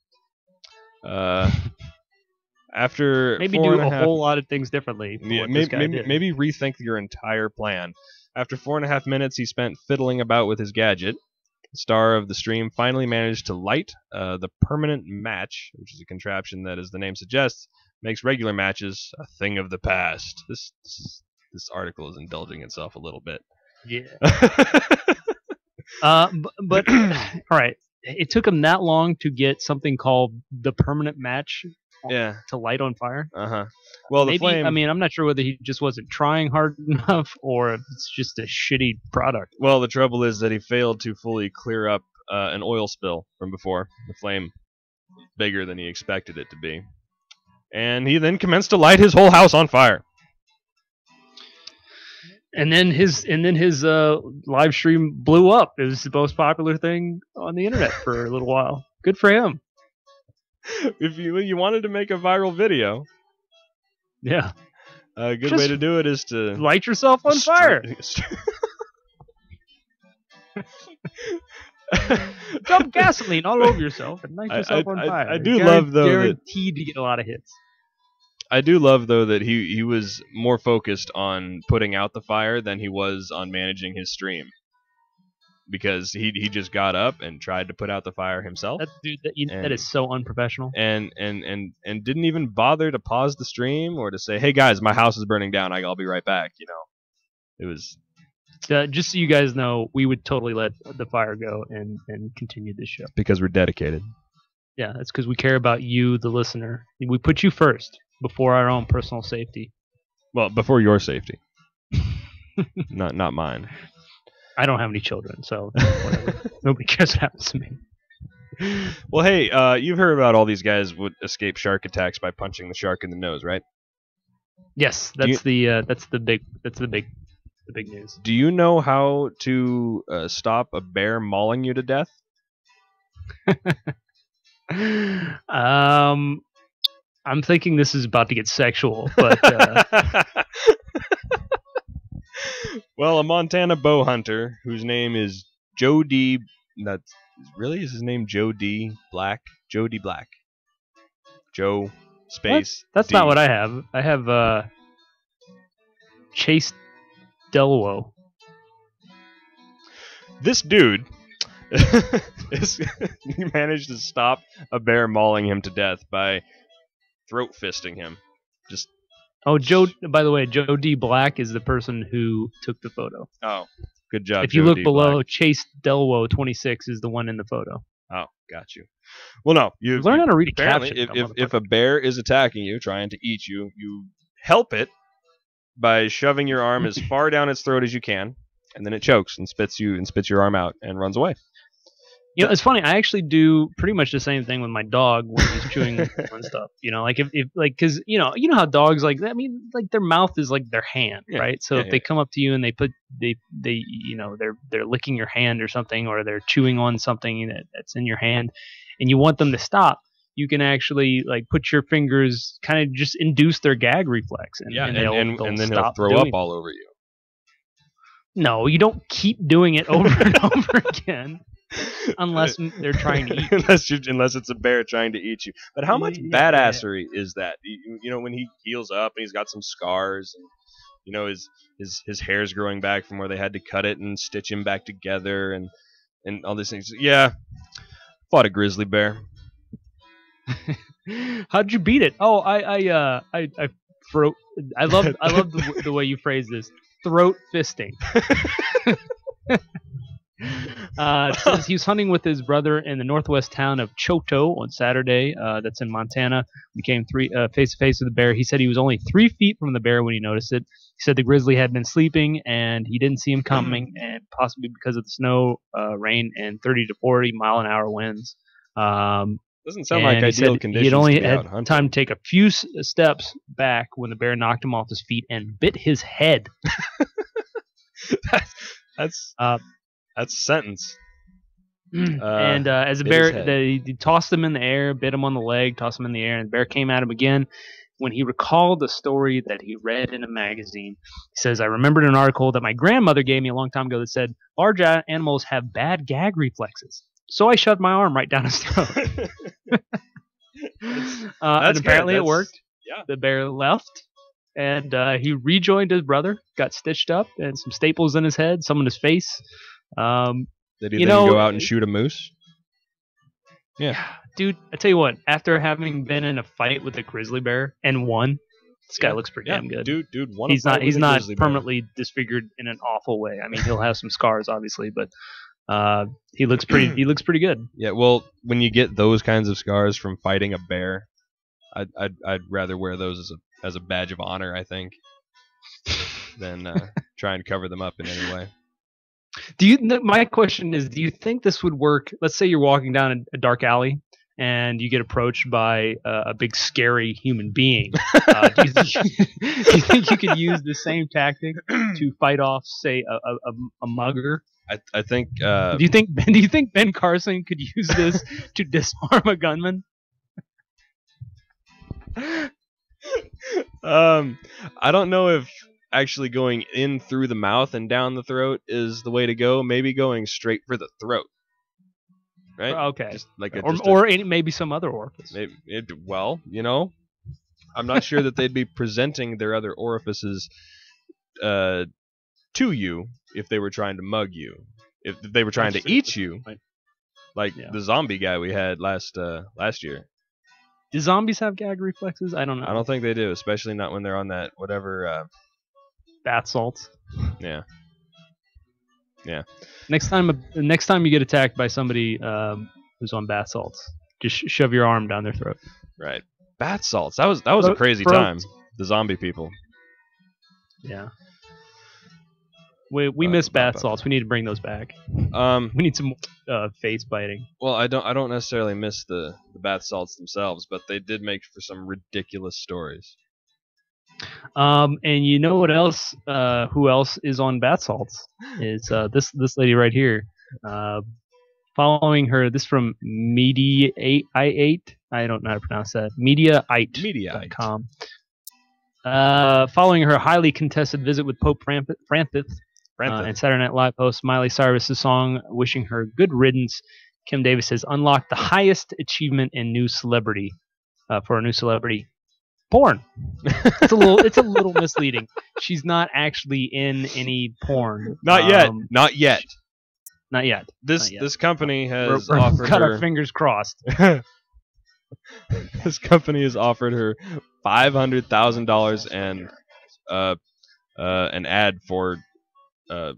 After maybe do a whole lot of things differently. Maybe rethink your entire plan. After 4.5 minutes he spent fiddling about with his gadget, the star of the stream finally managed to light the permanent match, which is a contraption that, as the name suggests, makes regular matches a thing of the past. This article is indulging itself a little bit. Yeah. But all right, it took him that long to get something called the permanent match. Yeah. To light on fire. Well, maybe, the flame. I mean, I'm not sure whether he just wasn't trying hard enough or if it's just a shitty product. Well, the trouble is that he failed to fully clear up an oil spill from before. The flame was bigger than he expected it to be, and he then commenced to light his whole house on fire. And then his live stream blew up. It was the most popular thing on the internet for a little while. Good for him. If you wanted to make a viral video, yeah, a good way to do it is to light yourself on fire. Dump gasoline all over yourself and light yourself on fire. I do love though guaranteed to get a lot of hits. I do love though that he was more focused on putting out the fire than he was on managing his stream. Because he just got up and tried to put out the fire himself. That is so unprofessional. And didn't even bother to pause the stream or to say, "Hey guys, my house is burning down. I'll be right back." You know, it was. Just so you guys know, we would totally let the fire go and continue this show because we're dedicated. Yeah, that's because we care about you, the listener. We put you first before our own personal safety. Well, before your safety, not mine. I don't have any children, so whatever. Nobody cares what happens to me. Well, hey, you've heard about all these guys would escape shark attacks by punching the shark in the nose, right? Yes, that's the big news. Do you know how to stop a bear mauling you to death? I'm thinking this is about to get sexual, but. Well, a Montana bow hunter whose name is Joe D. Is his name Joe D. Black? Joe D. Black. Joe space. What? That's D. not what I have. I have Chase Delwo. This dude he managed to stop a bear mauling him to death by throat fisting him. Just. Oh, Joe. By the way, Joe D. Black is the person who took the photo. Oh, good job. If you look below, Chase Delwo 26 is the one in the photo. Oh, got you. Well, no, you learn how to read a caption. If a bear is attacking you, trying to eat you, you help it by shoving your arm as far down its throat as you can, and then it chokes and spits your arm out and runs away. You know, it's funny. I actually do pretty much the same thing with my dog when he's chewing on stuff. You know, like if because you know how dogs like. I mean, like their mouth is like their hand, right? So if they come up to you and they're licking your hand or something, or they're chewing on something that's in your hand, and you want them to stop, you can actually like put your fingers, kind of just induce their gag reflex, and then he'll throw up all over you. No, you don't keep doing it over and over again. Unless they're trying to eat you. Unless it's a bear trying to eat you. But how much badassery is that? You know, when he heals up and he's got some scars, and you know his hair's growing back from where they had to cut it and stitch him back together, and all these things. Yeah, fought a grizzly bear. How'd you beat it? Oh, I love the way you phrase this. Throat fisting. It says he was hunting with his brother in the northwest town of Choteau on Saturday. That's in Montana. We came face to face with the bear. He said he was only 3 feet from the bear when he noticed it. He said the grizzly had been sleeping and he didn't see him coming, and possibly because of the snow, rain, and 30 to 40 mile an hour winds. Doesn't sound And like he ideal said conditions he'd only to be out had hunting. time to take a few steps back when the bear knocked him off his feet and bit his head. That's Uh, a sentence. And as the bit his bear, head. he tossed him in the air, bit him on the leg, tossed him in the air, and the bear came at him again. When he recalled a story that he read in a magazine, he says, I remembered an article that my grandmother gave me a long time ago that said, large animals have bad gag reflexes. So I shoved my arm right down his throat. And apparently it worked. Yeah. The bear left, and he rejoined his brother, got stitched up, and some staples in his head, some in his face. Did he You then know- go out and shoot a moose? Yeah. Dude, I tell you what, after having been in a fight with a grizzly bear and won, this guy looks pretty damn good. Dude, He's not permanently disfigured in an awful way. I mean, he'll have some scars, obviously, but he looks pretty good. Yeah, well, when you get those kinds of scars from fighting a bear, I'd rather wear those as a badge of honor, I think, than try and cover them up in any way. My question is, do you think this would work? Let's say you're walking down a dark alley and you get approached by a big scary human being. Do you think you could use the same tactic to fight off, say, a mugger? I think. Do you think Ben Carson could use this to disarm a gunman? I don't know if actually going in through the mouth and down the throat is the way to go. Maybe going straight for the throat. Right? Okay. Just like maybe some other orifice. Well, I'm not sure that they'd be presenting their other orifices to you if they were trying to mug you. If they were trying to eat you, like the zombie guy we had last year. Do zombies have gag reflexes? I don't know. I don't think they do, especially not when they're on that whatever. Bath salts. Yeah. Yeah. Next time you get attacked by somebody who's on bath salts, just shove your arm down their throat. Right. Bath salts. That was a crazy time. The zombie people. Yeah. We miss bath salts. We need to bring those back. We need some face biting. Well, I don't necessarily miss the bath salts themselves, but they did make for some ridiculous stories. And you know what else? Who else is on bath salts? Is this lady right here. Following her, this from Mediaite. I don't know how to pronounce that. Mediaite.com. Following her highly contested visit with Pope Francis and Saturday Night Live host Miley Cyrus' song "Wishing Her Good Riddance," Kim Davis has unlocked the highest achievement in new celebrity for a new celebrity. Porn. It's a little misleading. She's not actually in any porn. Not yet. Not yet. Not yet. This company has we're offered got her. our fingers crossed. This company has offered her $500,000 and an ad for the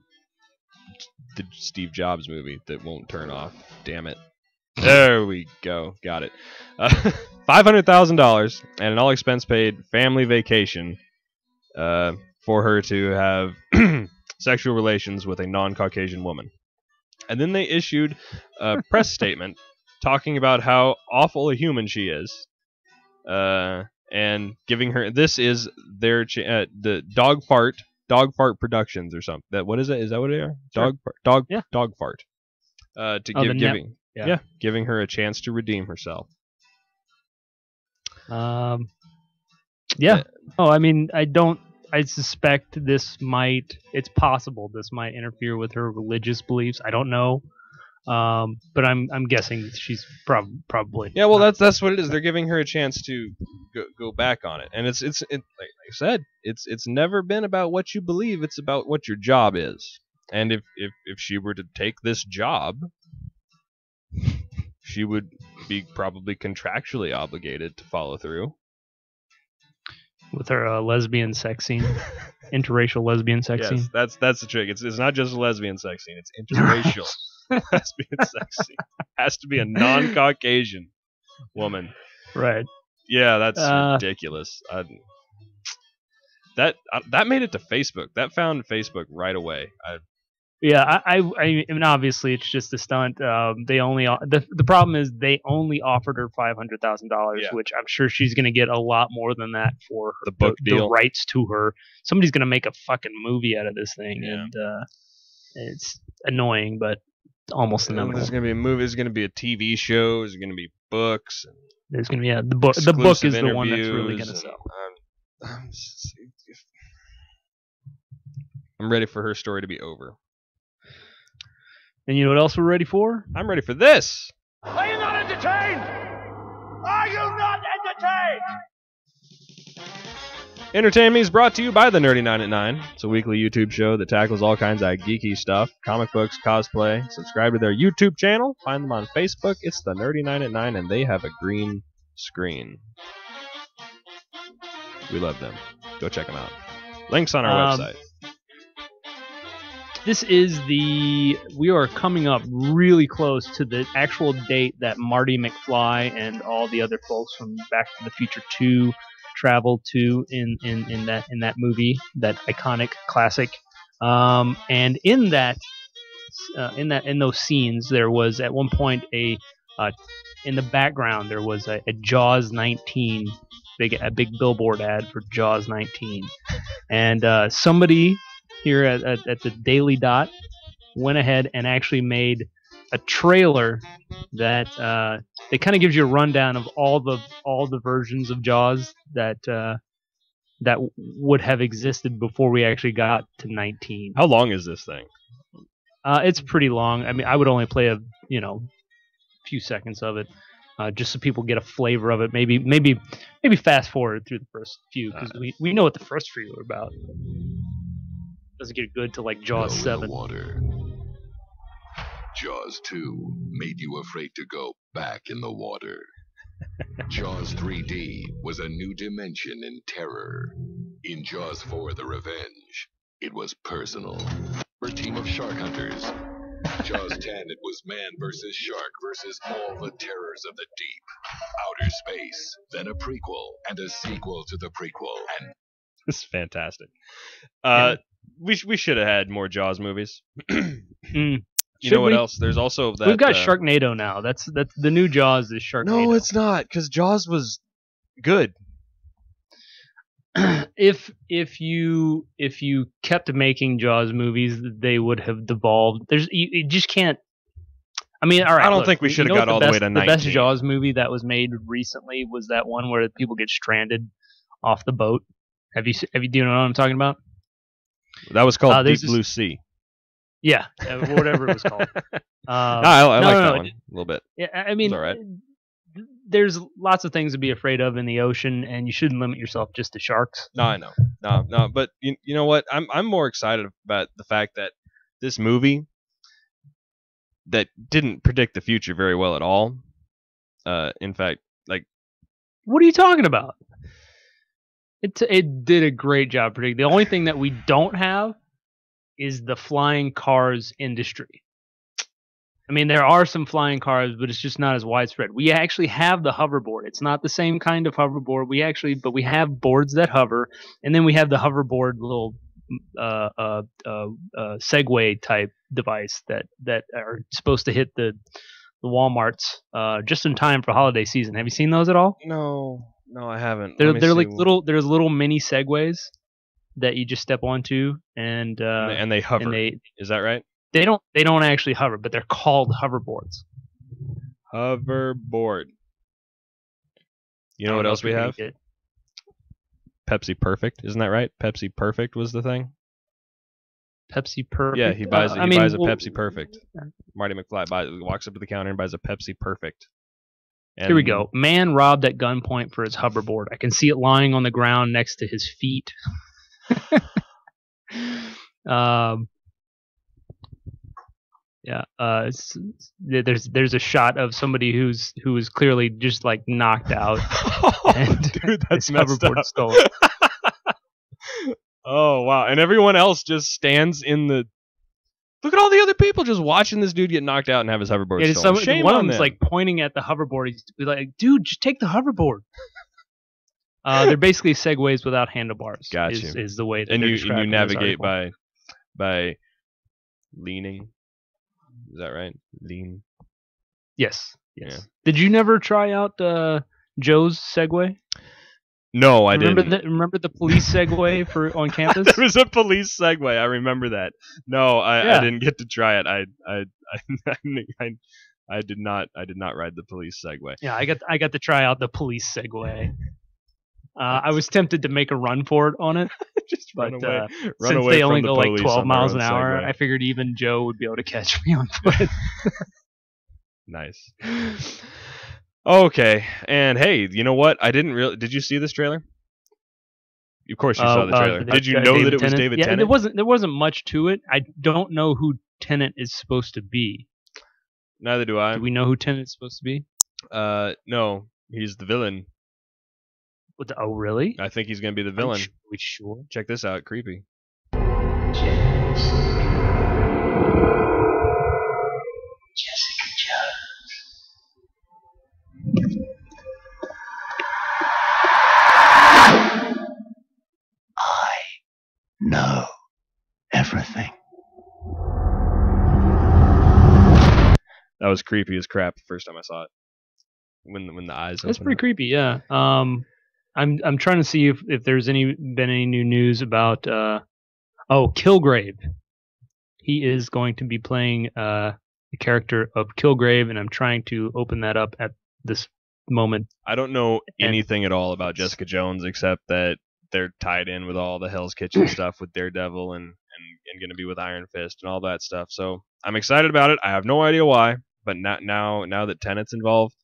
Steve Jobs movie that won't turn off. Damn it. There we go. Got it. $500,000 and an all-expense paid family vacation for her to have sexual relations with a non-Caucasian woman. And then they issued a press statement talking about how awful a human she is, and giving her. This is their the Dog Fart Productions or something. What is it? Is that what they are? Sure. Dog Fart. Giving her a chance to redeem herself. Yeah. Oh, I mean, I suspect it's possible this might interfere with her religious beliefs. I don't know. But I'm guessing she's probably. Yeah, well, that's what it is. They're giving her a chance to go back on it. And it's like I said, it's never been about what you believe, it's about what your job is. And if she were to take this job, she would be probably contractually obligated to follow through. With her lesbian sex scene, interracial lesbian sex scene. That's the trick. It's not just a lesbian sex scene. It's interracial lesbian sex scene. Has to be a non-Caucasian woman. Right. Yeah, that's ridiculous. That made it to Facebook. That found Facebook right away. Yeah, I mean, obviously it's just a stunt. They only the problem is they only offered her $500,000, Yeah. which I'm sure she's going to get a lot more than that for her, The book the deal. rights to her. Somebody's going to make a fucking movie out of this thing, Yeah. and it's annoying, but almost And inevitable. there's gonna be a movie. There's gonna be a TV show. There's gonna be books. There's going to be the book. The book is the one that's really going to interviews, sell. I'm ready for her story to be over. And you know what else we're ready for? I'm ready for this. Are you not entertained? Are you not entertained? Entertain Me is brought to you by the Nerdy 9 at 9. It's a weekly YouTube show that tackles all kinds of geeky stuff, comic books, cosplay. Subscribe to their YouTube channel. Find them on Facebook. It's the Nerdy 9 at 9, and they have a green screen. We love them. Go check them out. Links on our website. This is we are coming up really close to the actual date that Marty McFly and all the other folks from Back to the Future 2 traveled to in that movie, that iconic classic. And in those scenes, there was at one point in the background there was a Jaws 19, a big billboard ad for Jaws 19, and somebody here at the Daily Dot went ahead and actually made a trailer that it kind of gives you a rundown of all the versions of Jaws that would have existed before we actually got to 19. How long is this thing? It's pretty long. I mean, I would only play a few seconds of it, just so people get a flavor of it. Maybe fast forward through the first few, because we know what the first few are about. Doesn't get good to like Jaws 7. Water. Jaws 2 made you afraid to go back in the water. Jaws 3D was a new dimension in terror. In Jaws 4: The Revenge, it was personal. For a team of shark hunters. Jaws 10, it was man versus shark versus all the terrors of the deep. Outer space, then a prequel and a sequel to the prequel. And This is fantastic. We should have had more Jaws movies. You know what else? There's also that. We've got Sharknado now. That's the new Jaws is Sharknado. No, it's not, because Jaws was good. If you kept making Jaws movies, they would have devolved. You just can't. I mean, all right. I don't think we should have got all the way to 19. The best Jaws movie that was made recently was that one where people get stranded off the boat. Do you know what I'm talking about? That was called Deep Blue Sea. Yeah, whatever it was called. I like that one a little bit. Yeah, I mean, all right. There's lots of things to be afraid of in the ocean, and you shouldn't limit yourself just to sharks. No, I know. No, but you know what? I'm more excited about the fact that this movie that didn't predict the future very well at all. In fact, like, what are you talking about? It did a great job predicting. The only thing that we don't have is the flying cars industry. I mean, there are some flying cars, but it's just not as widespread. We actually have the hoverboard. It's not the same kind of hoverboard. But we have boards that hover, and then we have the hoverboard little Segway type device that are supposed to hit the Walmarts just in time for holiday season. Have you seen those at all? No, I haven't. They're like little. There's little mini Segways that you just step onto, and they hover. Is that right? They don't actually hover, but they're called hoverboards. Hoverboard. You know what else we have? Pepsi Perfect, isn't that right? Pepsi Perfect was the thing. Pepsi Perfect. Yeah, he buys a Pepsi Perfect. Marty McFly walks up to the counter and buys a Pepsi Perfect. And here we go. Man robbed at gunpoint for his hoverboard. I can see it lying on the ground next to his feet. Yeah. There's a shot of somebody who is clearly just like knocked out. And dude, that's messed up. Stolen. Oh wow! And everyone else just stands in the. Look at all the other people just watching this dude get knocked out and have his hoverboard stolen. Shame one on of them's them. like pointing at the hoverboard. He's like, "Dude, just take the hoverboard." They're basically segways without handlebars. Got you. Is the way that and they're you described in this navigate article. by Leaning. Is that right? Lean. Yes. Yeah. Did you never try out Joe's Segway? No, I didn't. Remember the police Segway on campus? There was a police Segway. I remember that. No, I didn't get to try it. I did not ride the police Segway. Yeah, I got to try out the police Segway. I was tempted to make a run for it on it, Run away since they only from go the like police 12 on their miles own an hour, Segway. I figured even Joe would be able to catch me on foot. Nice. Okay, and hey, you know what? I didn't really. Did you see this trailer? Of course, you saw the trailer. Did you know that it was David Tennant? There wasn't much to it. I don't know who Tennant is supposed to be. Neither do I. Do we know who Tennant's supposed to be? No, he's the villain. Oh, really? I think he's gonna be the villain. Are we sure? Check this out. Creepy. Jessica Jones. I know everything. That was creepy as crap the first time I saw it. When the eyes. That's opened pretty up. creepy. Yeah. I'm trying to see if there's been any new news about Kilgrave. He is going to be playing the character of Kilgrave, and I'm trying to open that up at this moment. I don't know anything at all about Jessica Jones except that they're tied in with all the Hell's Kitchen stuff with Daredevil and going to be with Iron Fist and all that stuff. So I'm excited about it. I have no idea why, but now that Tennant's involved,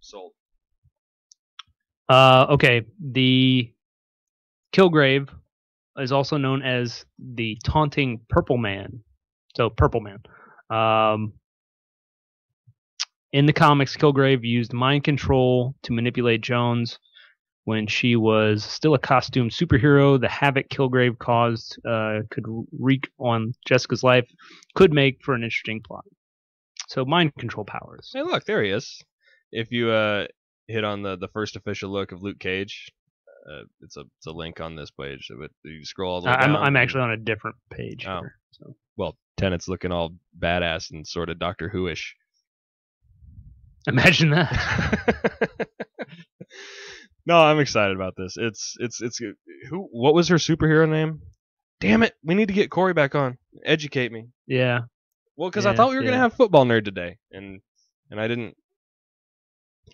sold. Okay, the Kilgrave is also known as the Taunting Purple Man. So Purple Man. In the comics, Kilgrave used mind control to manipulate Jones when she was still a costume superhero. The havoc Kilgrave caused could wreak on Jessica's life, could make for an interesting plot. So mind control powers. Hey, look, there he is. If you hit on the first official look of Luke Cage, it's a link on this page. But you scroll all the way down. I'm actually on a different page here. So. Well, Tennant's looking all badass and sort of Doctor Who-ish. Imagine that. No, I'm excited about this. It's who? What was her superhero name? Damn it! We need to get Corey back on. Educate me. Yeah. Well, because I thought we were gonna have Football Nerd today, and I didn't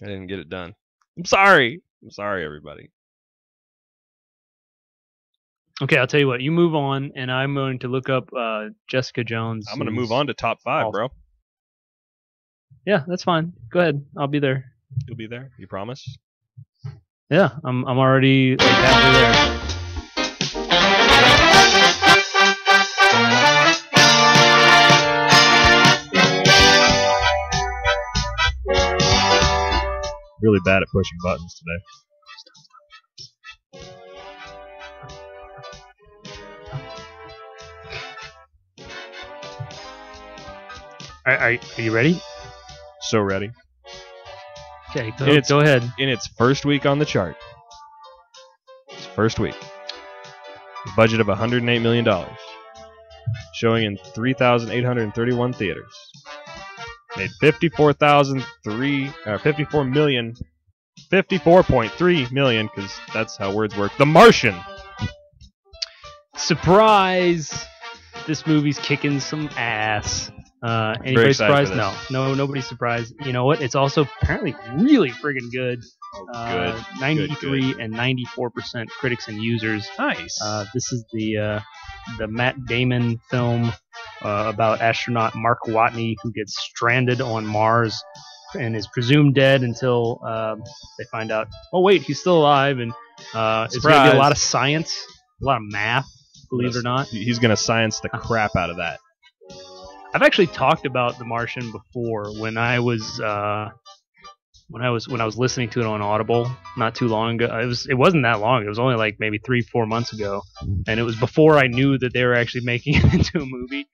get it done. I'm sorry, everybody. Okay, I'll tell you what. You move on, and I'm going to look up Jessica Jones. I'm gonna move on to top 5, bro. Yeah, that's fine. Go ahead. I'll be there. You'll be there. You promise? Yeah, I'm already like halfway there. Really bad at pushing buttons today. Are you ready? So ready. Okay, go ahead. In its first week on the chart. Its first week. A budget of $108 million. Showing in 3,831 theaters. Made $54.3 million, because that's how words work. The Martian. Surprise! This movie's kicking some ass. Anybody surprised? No, nobody's surprised. You know what? It's also apparently really friggin' good. Good. 93 and 94% critics and users. Nice. This is the Matt Damon film about astronaut Mark Watney, who gets stranded on Mars and is presumed dead until they find out, oh wait, he's still alive, and it's going to be a lot of science, a lot of math, believe it or not. He's going to science the crap out of that. I've actually talked about The Martian before when I was listening to it on Audible not too long ago. It wasn't that long. It was only like maybe 3-4 months ago, and it was before I knew that they were actually making it into a movie.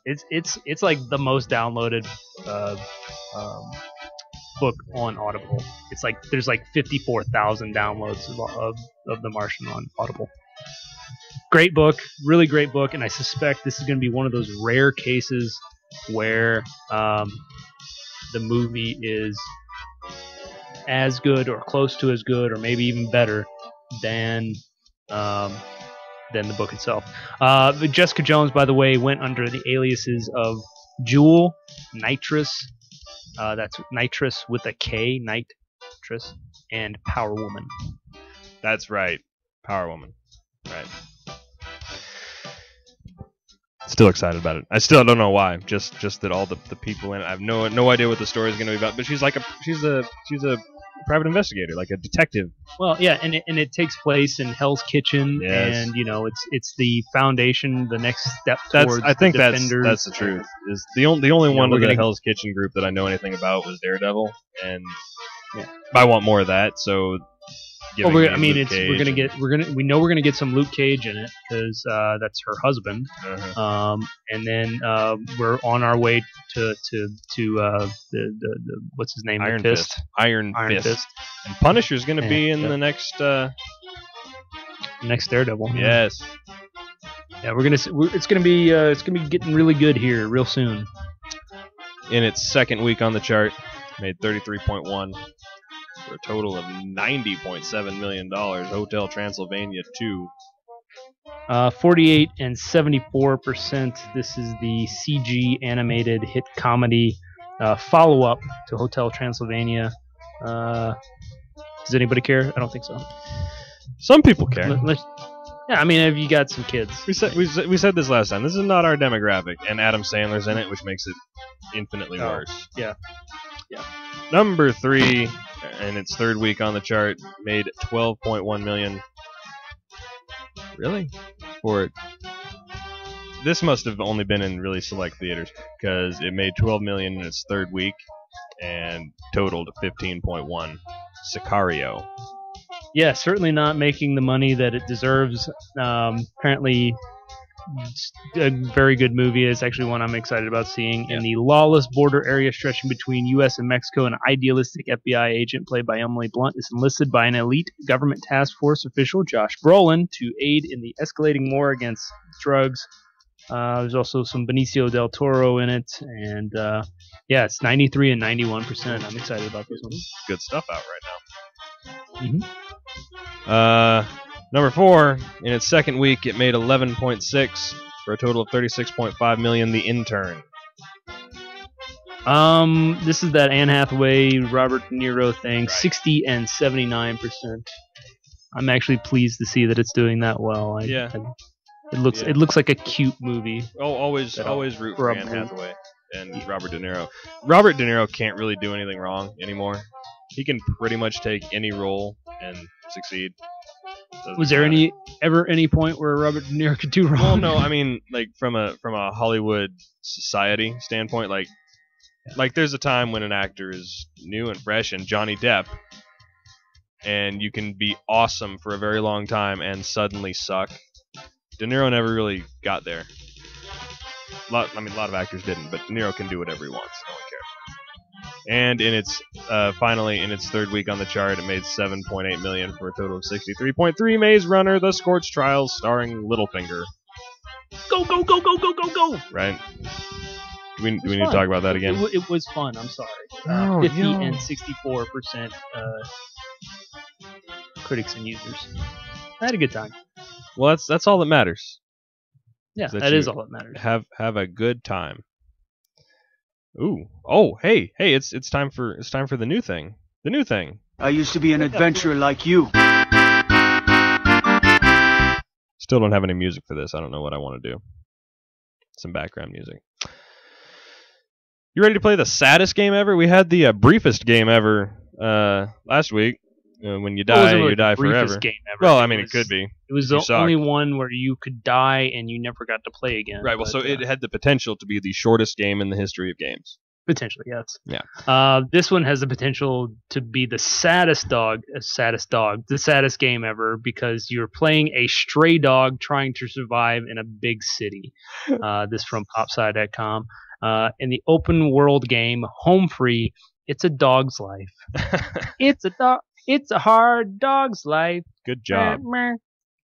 It's like the most downloaded book on Audible. It's like there's like 54,000 downloads of The Martian on Audible. Great book, really great book, and I suspect this is going to be one of those rare cases where the movie is as good or close to as good or maybe even better than the book itself. Jessica Jones, by the way, went under the aliases of Jewel, Nitrous, that's Nitrous with a K, Nitrous, and Power Woman. That's right. Power Woman. Right. Still excited about it. I still don't know why. Just that all the people in it. I have no idea what the story is going to be about. But she's a private investigator, like a detective. Well, yeah, and it takes place in Hell's Kitchen, Yes. and it's the foundation, the next step towards I think the Defenders. that's the truth. Is the only one we're of the gonna- Hell's Kitchen group that I know anything about was Daredevil, and I want more of that. So, Well, giving me Luke we're gonna Cage we're gonna get some Luke Cage in it because that's her husband, and- and then we're on our way to the what's his name, Iron The Fist. Iron Fist. Fist, And Punisher's going to be in Yeah. the next. next Daredevil. Yes. Yeah, it's gonna be getting really good here real soon. In its second week on the chart, made 33.1 for a total of $90.7 million. Hotel Transylvania 2. 48 and 74%. This is the CG animated hit comedy follow-up to Hotel Transylvania. Does anybody care? I don't think so. Some people care. Yeah, I mean, if you got some kids. We said this last time. This is not our demographic, and Adam Sandler's in it, which makes it infinitely worse. Yeah. Number 3, in its third week on the chart, made 12.1 million. Really? For it. This must have only been in really select theaters because it made 12 million in its third week and totaled 15.1. Sicario. Yeah, certainly not making the money that it deserves. Apparently, a very good movie. It's actually one I'm excited about seeing. In the lawless border area stretching between U.S. and Mexico, an idealistic FBI agent played by Emily Blunt is enlisted by an elite government task force official, Josh Brolin, to aid in the escalating war against drugs. There's also some Benicio del Toro in it, and it's 93 and 91%. I'm excited about this one. Good stuff out right now. Mm-hmm. Number 4, in its second week, it made 11.6 for a total of 36.5 million. The Intern. This is that Anne Hathaway, Robert De Niro thing. 60 and 79%. I'm actually pleased to see that it's doing that well. It looks like a cute movie. Oh, always root for Anne probably. Hathaway and Robert De Niro. Robert De Niro can't really do anything wrong anymore. He can pretty much take any role and succeed. Was there ever any point where Robert De Niro could do wrong? Well, no, I mean, like from a Hollywood society standpoint, like there's a time when an actor is new and fresh, and Johnny Depp, and you can be awesome for a very long time and suddenly suck. De Niro never really got there. A lot of actors didn't, but De Niro can do whatever he wants. No one cares. And in its finally in its third week on the chart, it made 7.8 million for a total of 63.3. Maze Runner: The Scorched Trials, starring Littlefinger. Go, go, go, go, go, go, go! Right? Do we need to talk about that again? It was fun. I'm sorry. 50 and 64% critics and users. I had a good time. Well, that's all that matters. Yeah, That that you is all that matters. Have a good time. Ooh. Oh, hey, it's time for the new thing. The new thing. I used to be an adventurer like you. Still don't have any music for this. I don't know what I want to do. Some background music. You ready to play the saddest game ever? We had the briefest game ever last week. When you die, you die forever. Game ever. Well, I mean, it could be. It was You the suck. only one where you could die and you never got to play again. Right. Well, but, so it had the potential to be the shortest game in the history of games. potentially, yes. Yeah. This one has the potential to be the saddest game ever, because you're playing a stray dog trying to survive in a big city. This from Popside.com. In the open world game, Home Free, it's a dog's life. It's a hard dog's life. Good job.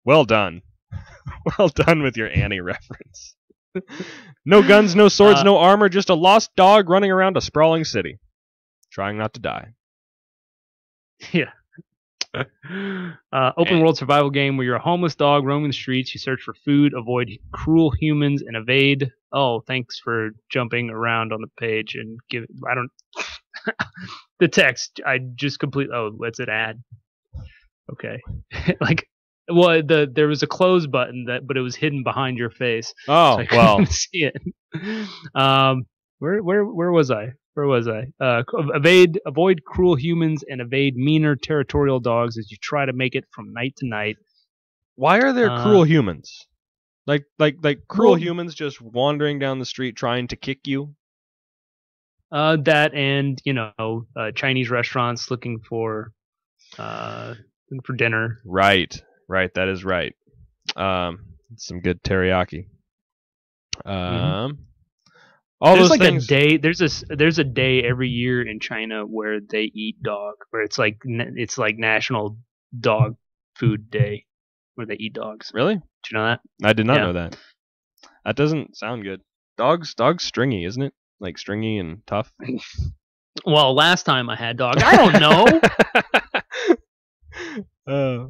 Well done. Well done with your Annie reference. No guns, no swords, no armor, just a lost dog running around a sprawling city, trying not to die. Yeah. Open world survival game where you're a homeless dog roaming the streets. You search for food, avoid cruel humans, and evade. Oh, thanks for jumping around on the page and give. I don't. The text. I just complete. Oh, what's it add? Okay. Like, well, there was a close button but it was hidden behind your face. Oh, so I well. couldn't see it. Where was I? Where was I? Avoid cruel humans and evade meaner territorial dogs as you try to make it from night to night. Why are there cruel humans? Like cruel well, humans just wandering down the street trying to kick you? That and Chinese restaurants looking for dinner. Right. That is right. Some good teriyaki. All there's those like things. a day. There's a day every year in China where they eat dog, where it's like National Dog Food Day, where they eat dogs. Really? Did you know that? I did not know that. That doesn't sound good. Dog's stringy, isn't it? Like stringy and tough. Well, last time I had dog, I don't know.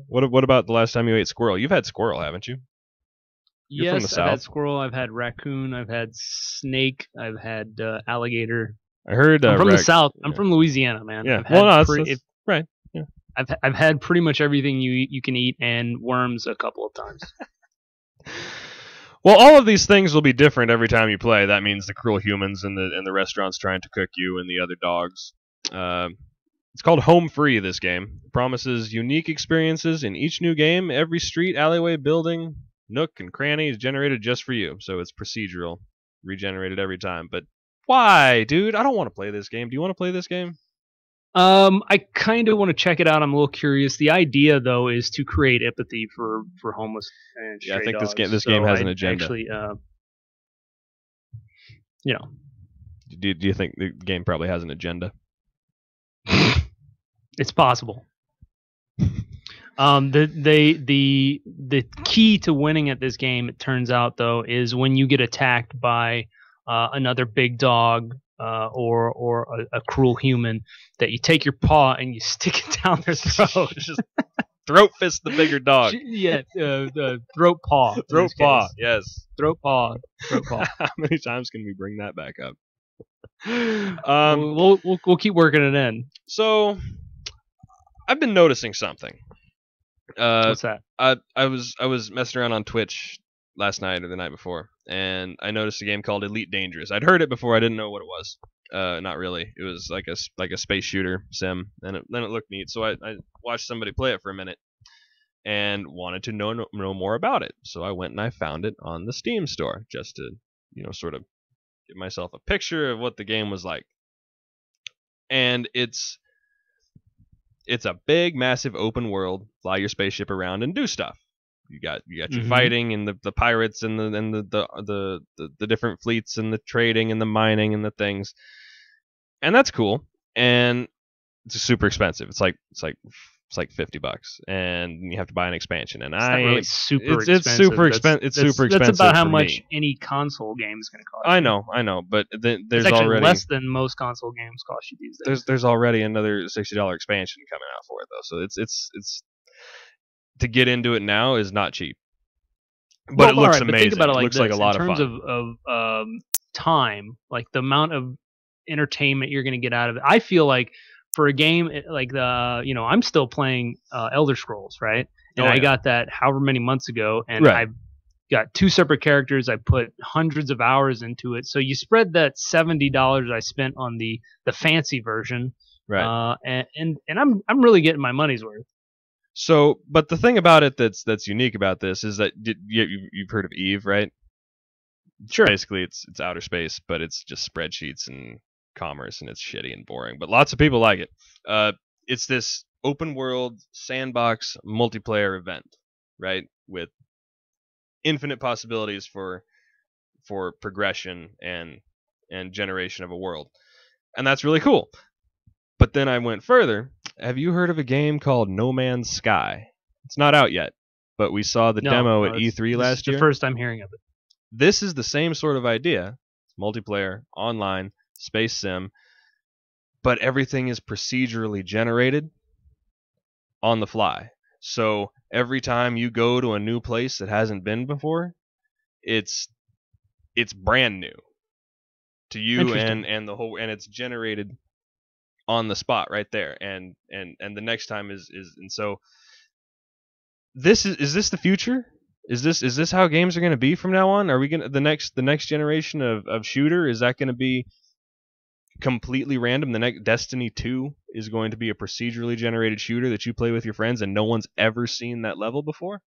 What about the last time you ate squirrel? You've had squirrel, haven't you? You're from the Yes, South. I've had squirrel, I've had raccoon, I've had snake, I've had alligator. I heard. I'm from the South. I'm from Louisiana, man. Yeah. I've had That's right. Yeah. I've had pretty much everything you can eat, and worms a couple of times. Well, all of these things will be different every time you play. That means the cruel humans and the restaurants trying to cook you and the other dogs. It's called Home Free, this game. It promises unique experiences in each new game. Every street, alleyway, building, nook, and cranny is generated just for you. So it's procedural, regenerated every time. But why, dude? I don't want to play this game. Do you want to play this game? I kind of want to check it out. I'm a little curious. The idea, though, is to create empathy for homeless and stray I think dogs. this game has an agenda. Actually, Do you think the game probably has an agenda? It's possible. The key to winning at this game, it turns out, though, is when you get attacked by another big dog or a cruel human, that you take your paw and you stick it down their throat. Just throat fist the bigger dog. Yeah, throat paw. Throat paw. Yes. Throat paw. Throat paw. How many times can we bring that back up? We'll keep working it in. So, I've been noticing something. What's that? I was messing around on Twitch last night or the night before, and I noticed a game called Elite Dangerous. I'd heard it before. I didn't know what it was. Not really. It was like a space shooter sim, and then it looked neat. So I watched somebody play it for a minute, and wanted to know more about it. So I went and I found it on the Steam store just to sort of give myself a picture of what the game was like. And it's a big, massive open world. Fly your spaceship around and do stuff. You got your fighting and the pirates and the different fleets and the trading and the mining and the things, and that's cool. And it's super expensive. It's like $50, and you have to buy an expansion. And it's not really super expensive. It's super expensive. It's super expensive. That's about how for much me. any console game is going to cost. I know, but there's it's actually already less than most console games cost you these days. There's already another $60 expansion coming out for it though, so it's to get into it now is not cheap. But it looks amazing. But think about it like looks like a lot of fun. In terms of time, like the amount of entertainment you're going to get out of it. I feel like for a game like I'm still playing Elder Scrolls, right? And I got that however many months ago, and I've got 2 separate characters. I put hundreds of hours into it. So you spread that $70 I spent on the fancy version, right? And I'm really getting my money's worth. So, but the thing about it that's unique about this is that you've heard of EVE, right? Sure. Basically, it's outer space, but it's just spreadsheets and commerce, and it's shitty and boring. But lots of people like it. It's this open world sandbox multiplayer event, right? With infinite possibilities for progression and generation of a world, and that's really cool. But then I went further. Have you heard of a game called No Man's Sky? It's not out yet. but we saw the demo at E3 last year. The first time hearing of it. This is the same sort of idea. Multiplayer, online, space sim, but everything is procedurally generated on the fly. So every time you go to a new place that hasn't been before, it's brand new to you and the whole, and it's generated on the spot right there. And the next time is and so this is this the future? Is this how games are going to be from now on? Are we going to the next generation of shooter, is that going to be completely random? The next Destiny 2 is going to be a procedurally generated shooter that you play with your friends and no one's ever seen that level before?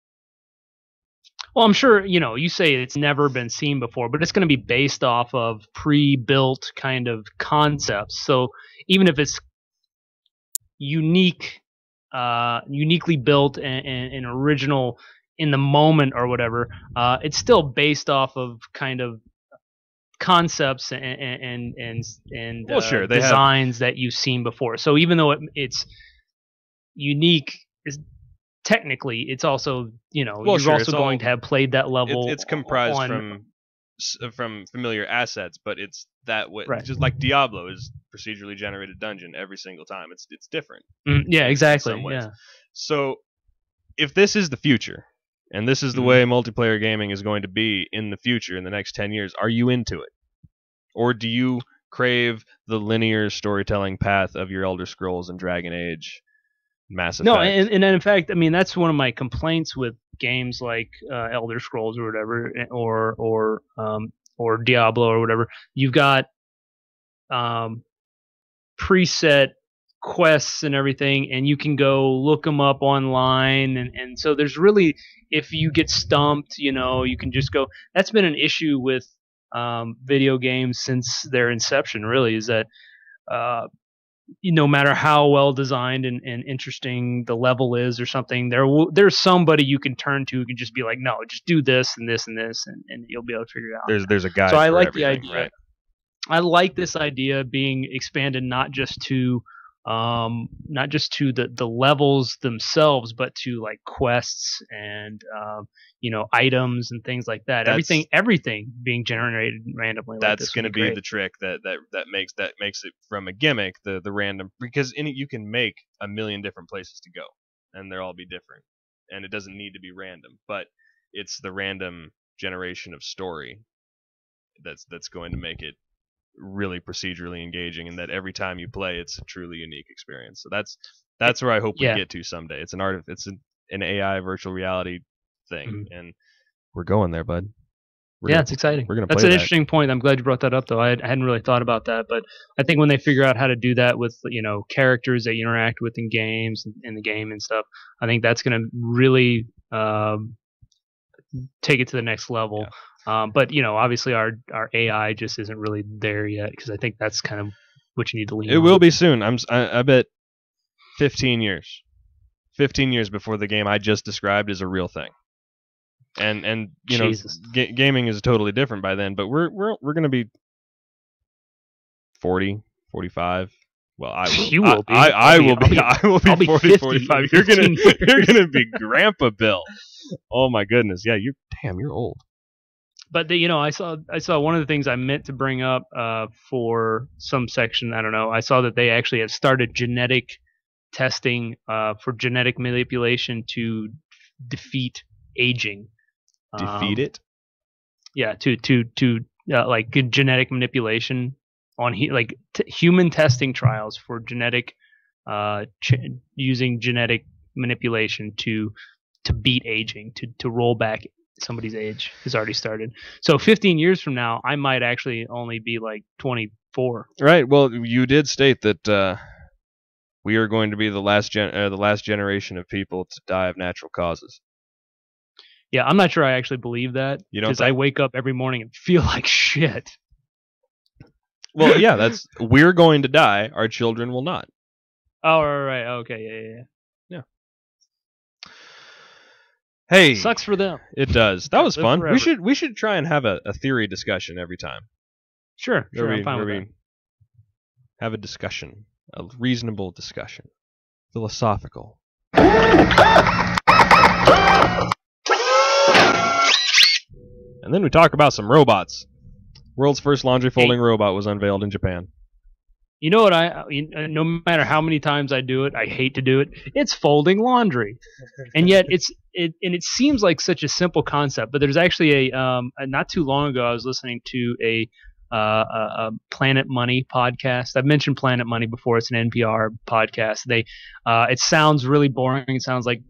Well, I'm sure, you say it's never been seen before, but it's going to be based off of pre-built kind of concepts. So even if it's uniquely built and original in the moment or whatever, it's still based off of kind of concepts and well, sure, designs that you've seen before. So even though it's unique, technically it's also you're sure, also going to have played that level. It's comprised from familiar assets, but it's that way. Right. Just like Diablo is procedurally generated dungeon every single time. It's different. Yeah, exactly. In some ways. Yeah. So if this is the future, and this is the way multiplayer gaming is going to be in the future, in the next 10 years, are you into it? Or do you crave the linear storytelling path of your Elder Scrolls and Dragon Age, Mass Effect? No, and in fact, I mean, that's one of my complaints with games like Elder Scrolls or whatever, or Diablo or whatever. You've got preset quests and everything, and you can go look them up online, and so there's really, if you get stumped, you can just go. That's been an issue with video games since their inception, really, is that no matter how well designed and interesting the level is or something, there's somebody you can turn to who can just be like, no, just do this and this and this, and you'll be able to figure it out. There's a guide. So I like the idea. Right? I like this idea being expanded not just to the levels themselves, but to like quests and items and things like that. Everything being generated randomly. That's going to be the trick that makes it from a gimmick the random, because in it you can make a million different places to go and they'll all be different, and it doesn't need to be random, but it's the random generation of story that's going to make it really procedurally engaging, and that every time you play it's a truly unique experience. So that's where I hope we get to someday. It's an AI virtual reality thing, and we're going there, bud. It's exciting. That's an interesting point. I'm glad you brought that up, though. I hadn't really thought about that, but I think when they figure out how to do that with characters that you interact with in games, in the game and stuff, I think that's going to really take it to the next level. Yeah. But obviously our AI just isn't really there yet, because I think that's kind of what you need to lean on. It will be soon. I bet 15 years. 15 years before the game I just described is a real thing. And gaming is totally different by then, but we're going to be 40, 45. Well, I will. You will be. I will be 40, 50, 45. You're gonna be Grandpa Bill. Oh my goodness. Yeah, you're old. But I saw one of the things I meant to bring up for some section. I don't know. I saw that they actually have started genetic testing for genetic manipulation to defeat aging. Defeat it? Yeah, to like genetic manipulation on human testing trials for genetic using genetic manipulation to beat aging, to roll back somebody's age has already started. So 15 years from now, I might actually only be like 24. Right. Well, you did state that we are going to be the last generation of people to die of natural causes. Yeah, I'm not sure I actually believe that, because I wake up every morning and feel like shit. Well, yeah, we're going to die. Our children will not. Oh, right. Okay. Yeah. Hey, sucks for them. It does. That was fun. Forever. We should try and have a theory discussion every time. Sure. I'm fine with that. Have a discussion, a reasonable discussion, philosophical. And then we talk about some robots. World's first laundry folding robot was unveiled in Japan. You know what? No matter how many times I do it, I hate to do it. It's folding laundry, and yet it seems like such a simple concept. But there's actually not too long ago I was listening to a Planet Money podcast. I've mentioned Planet Money before. It's an NPR podcast. It sounds really boring. It sounds like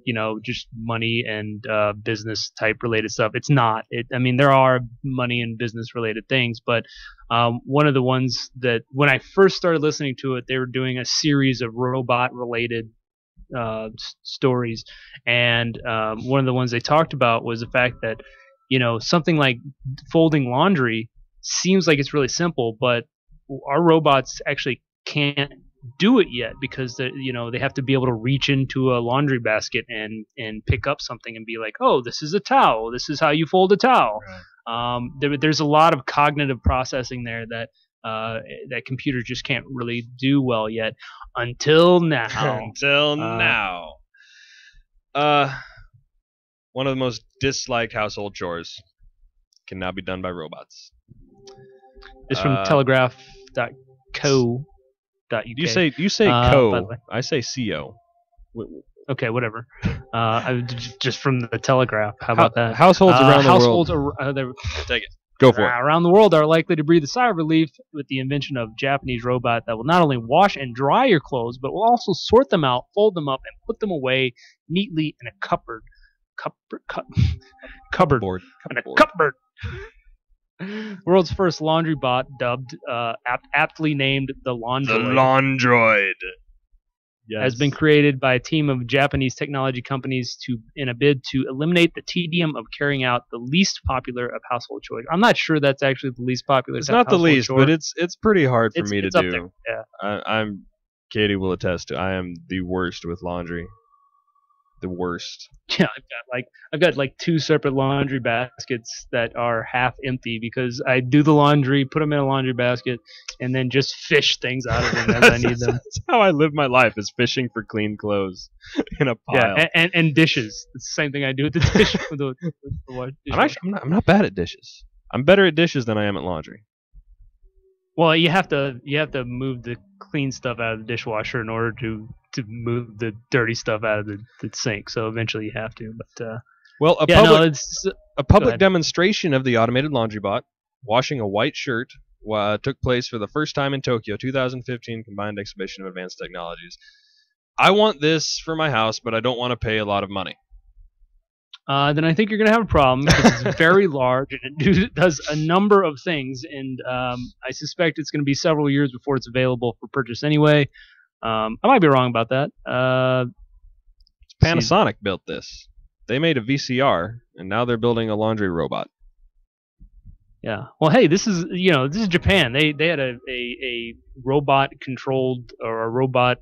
just money and business type related stuff. It's not. There are money and business related things, but one of the ones that when I first started listening to it, they were doing a series of robot related stories, and one of the ones they talked about was the fact that something like folding laundry seems like it's really simple, but our robots actually can't do it yet because they have to be able to reach into a laundry basket and pick up something and be like, oh, this is a towel, this is how you fold a towel. Right. There's a lot of cognitive processing there that computers just can't really do well yet until now. One of the most disliked household chores can now be done by robots. It's from telegraph.co.uk. You say co. I say co. Okay, whatever. Just from the Telegraph. How about that? Households around the world. Take it. Go for it. Around the world are likely to breathe a sigh of relief with the invention of a Japanese robot that will not only wash and dry your clothes, but will also sort them out, fold them up, and put them away neatly in a cupboard. Cupboard. In a cupboard. World's first laundry bot, dubbed aptly named the Laundroid. The Laundroid. Yes. Has been created by a team of Japanese technology companies in a bid to eliminate the tedium of carrying out the least popular of household chores. I'm not sure that's actually the least popular. It's not the least, chore. But it's pretty hard for me to do. There. Yeah. Katie will attest to. I am the worst with laundry. The worst. Yeah, I've got like 2 separate laundry baskets that are half empty because I do the laundry, put them in a laundry basket, and then just fish things out of them as I need them. That's how I live my life: is fishing for clean clothes in a pile. Yeah, and dishes. It's the same thing I do with the dish. with the I'm not bad at dishes. I'm better at dishes than I am at laundry. Well, you have to move the clean stuff out of the dishwasher in order to move the dirty stuff out of the sink. So eventually you have to. But a public demonstration of the automated laundry bot washing a white shirt took place for the first time in Tokyo 2015 Combined Exhibition of Advanced Technologies. I want this for my house, but I don't want to pay a lot of money. Then I think you're going to have a problem because it's very large and it does a number of things, and I suspect it's going to be several years before it's available for purchase anyway. I might be wrong about that. Panasonic built this. They made a VCR, and now they're building a laundry robot. Yeah. Well, hey, this is Japan. They had a robot controlled or a robot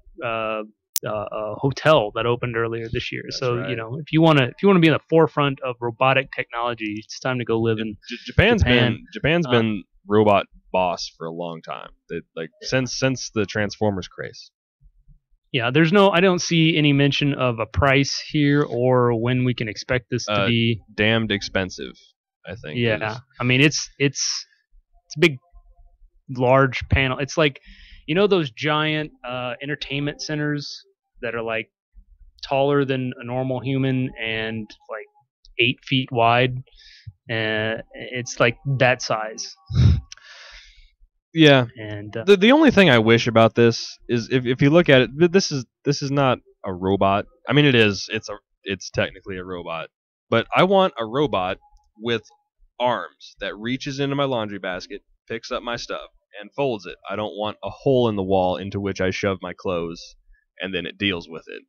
hotel that opened earlier this year. That's right. If you want to be in the forefront of robotic technology, it's time to go live in Japan's Japan. been robot boss for a long time. Since the Transformers craze. Yeah, I don't see any mention of a price here or when we can expect this to be damned expensive, I think. Yeah. It's a big large panel. It's like those giant entertainment centers that are like taller than a normal human and like 8 feet wide. It's like that size. Yeah. And the only thing I wish about this is if you look at it, this is not a robot. I mean, it is. It's technically a robot, but I want a robot with arms that reaches into my laundry basket, picks up my stuff, and folds it. I don't want a hole in the wall into which I shove my clothes, and then it deals with it.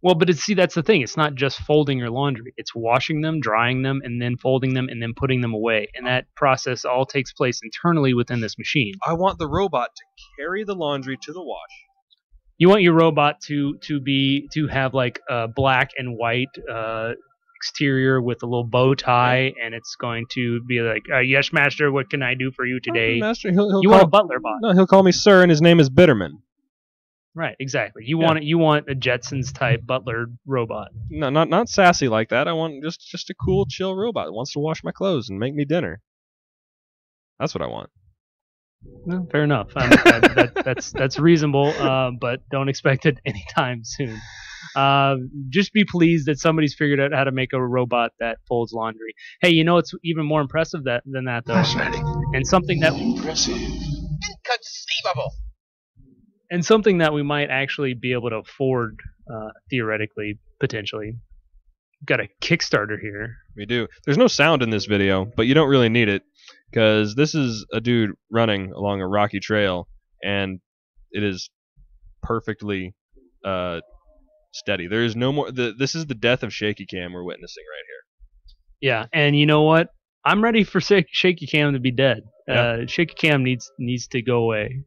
Well, but that's the thing. It's not just folding your laundry. It's washing them, drying them, and then folding them, and then putting them away. And that process all takes place internally within this machine. I want the robot to carry the laundry to the wash. You want your robot to have like a black and white exterior with a little bow tie, and it's going to be like, yes, master, what can I do for you today? Master, you want a butler bot. No, he'll call me sir, and his name is Bitterman. Right, exactly. You want a Jetsons type butler robot. No, not sassy like that. I want just a cool, chill robot that wants to wash my clothes and make me dinner. That's what I want. Well, fair enough. That's reasonable, but don't expect it anytime soon. Just be pleased that somebody's figured out how to make a robot that folds laundry. Hey, you know what's even more impressive than that though? Fascinating. And something that Impressive. Inconceivable. and something that we might actually be able to afford, theoretically, potentially. Got a Kickstarter here. We do. There's no sound in this video, but you don't really need it because this is a dude running along a rocky trail, and it is perfectly steady. There is no more. This is the death of shaky cam we're witnessing right here. Yeah, and you know what? I'm ready for shaky cam to be dead. Yeah. Shaky cam needs to go away.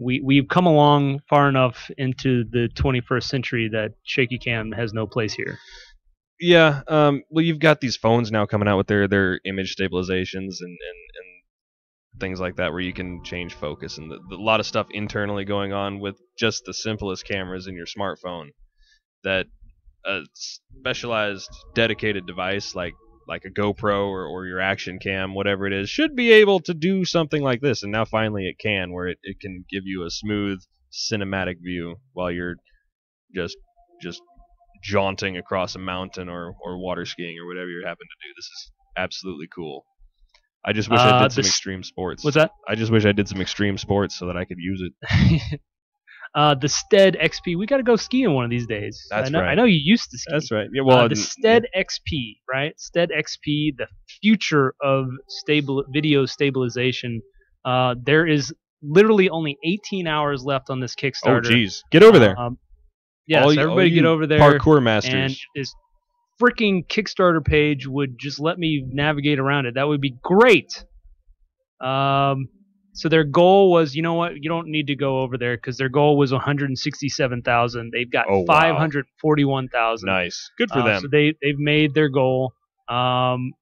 We've come along far enough into the 21st century that shaky cam has no place here. Yeah. Well, you've got these phones now coming out with their image stabilizations and things like that, where you can change focus, and a lot of stuff internally going on with just the simplest cameras in your smartphone. That a specialized, dedicated device like a GoPro or your Action Cam, whatever it is, should be able to do something like this. And now finally it can, where it can give you a smooth cinematic view while you're just jaunting across a mountain or water skiing or whatever you happen to do. This is absolutely cool. I just wish I did some extreme sports. What's that? I just wish I did some extreme sports so that I could use it. The Stead XP. We got to go skiing one of these days. That's right. right. I know you used to ski. That's right. Yeah. Well, the Stead XP, right? Stead XP, the future of video stabilization. There is literally only 18 hours left on this Kickstarter. Oh, geez. Get over there. Yeah, so everybody get over there. Parkour masters. And this freaking Kickstarter page would just let me navigate around it. That would be great. So their goal was, you know what? You don't need to go over there because their goal was 167,000. They've got 541,000. Nice. Good for them. So they've made their goal. And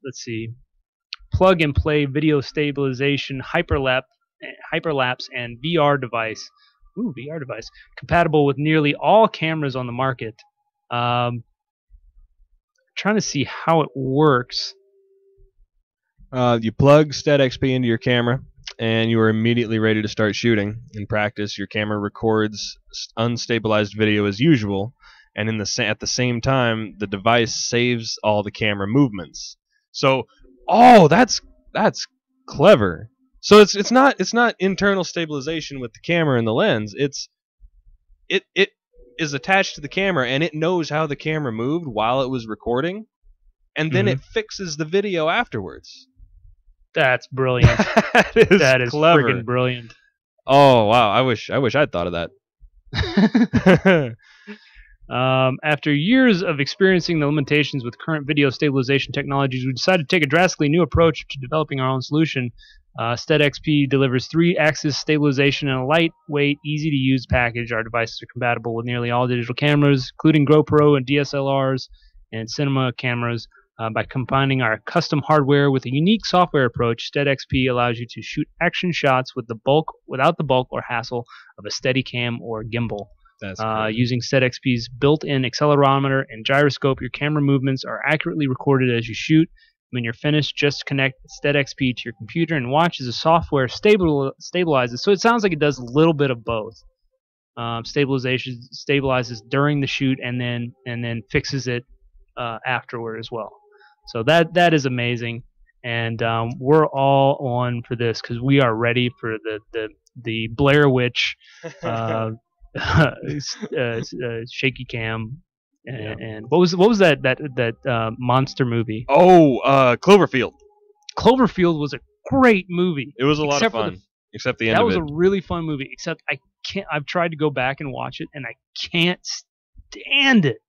let's see, plug and play video stabilization, hyperlapse, and VR device. Ooh, VR device compatible with nearly all cameras on the market. Trying to see how it works. You plug Stead XP into your camera, and you are immediately ready to start shooting. In practice, your camera records unstabilized video as usual, and at the same time, the device saves all the camera movements. So, that's clever. So it's not internal stabilization with the camera and the lens. It is attached to the camera, and it knows how the camera moved while it was recording, and then it fixes the video afterwards. That's brilliant. That is clever. Friggin' brilliant. Oh wow! I wish I'd thought of that. After years of experiencing the limitations with current video stabilization technologies, we decided to take a drastically new approach to developing our own solution. Stead XP delivers 3-axis stabilization in a lightweight, easy-to-use package. Our devices are compatible with nearly all digital cameras, including GoPro and DSLRs and cinema cameras. By combining our custom hardware with a unique software approach, Stead XP allows you to shoot action shots without the bulk or hassle of a Steadicam or gimbal. That's great. Using Stead XP's built-in accelerometer and gyroscope, your camera movements are accurately recorded as you shoot. When you're finished, just connect Stead XP to your computer and watch as the software stabilizes. So it sounds like it does a little bit of both. Stabilizes during the shoot and then fixes it afterward as well. So that is amazing, and we're all on for this because we are ready for the Blair Witch shaky cam. And what was that monster movie? Oh, Cloverfield. Cloverfield was a great movie. It was a lot of fun, except the end that of it. That was a really fun movie. Except I've tried to go back and watch it, and I can't stand it.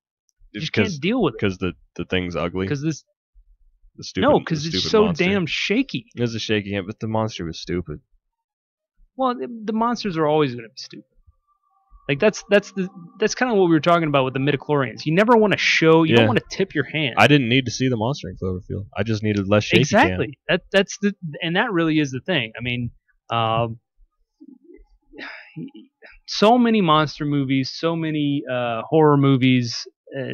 Just can't deal with it. Because the thing's ugly. Because because it's so monster. damn shaky. It was a shaky hand, but the monster was stupid. Well, the monsters are always going to be stupid. Like that's kind of what we were talking about with the midichlorians. You never want to show. You don't want to tip your hand. I didn't need to see the monster in Cloverfield. I just needed less shaky. Exactly. And that really is the thing. I mean, so many monster movies, so many horror movies,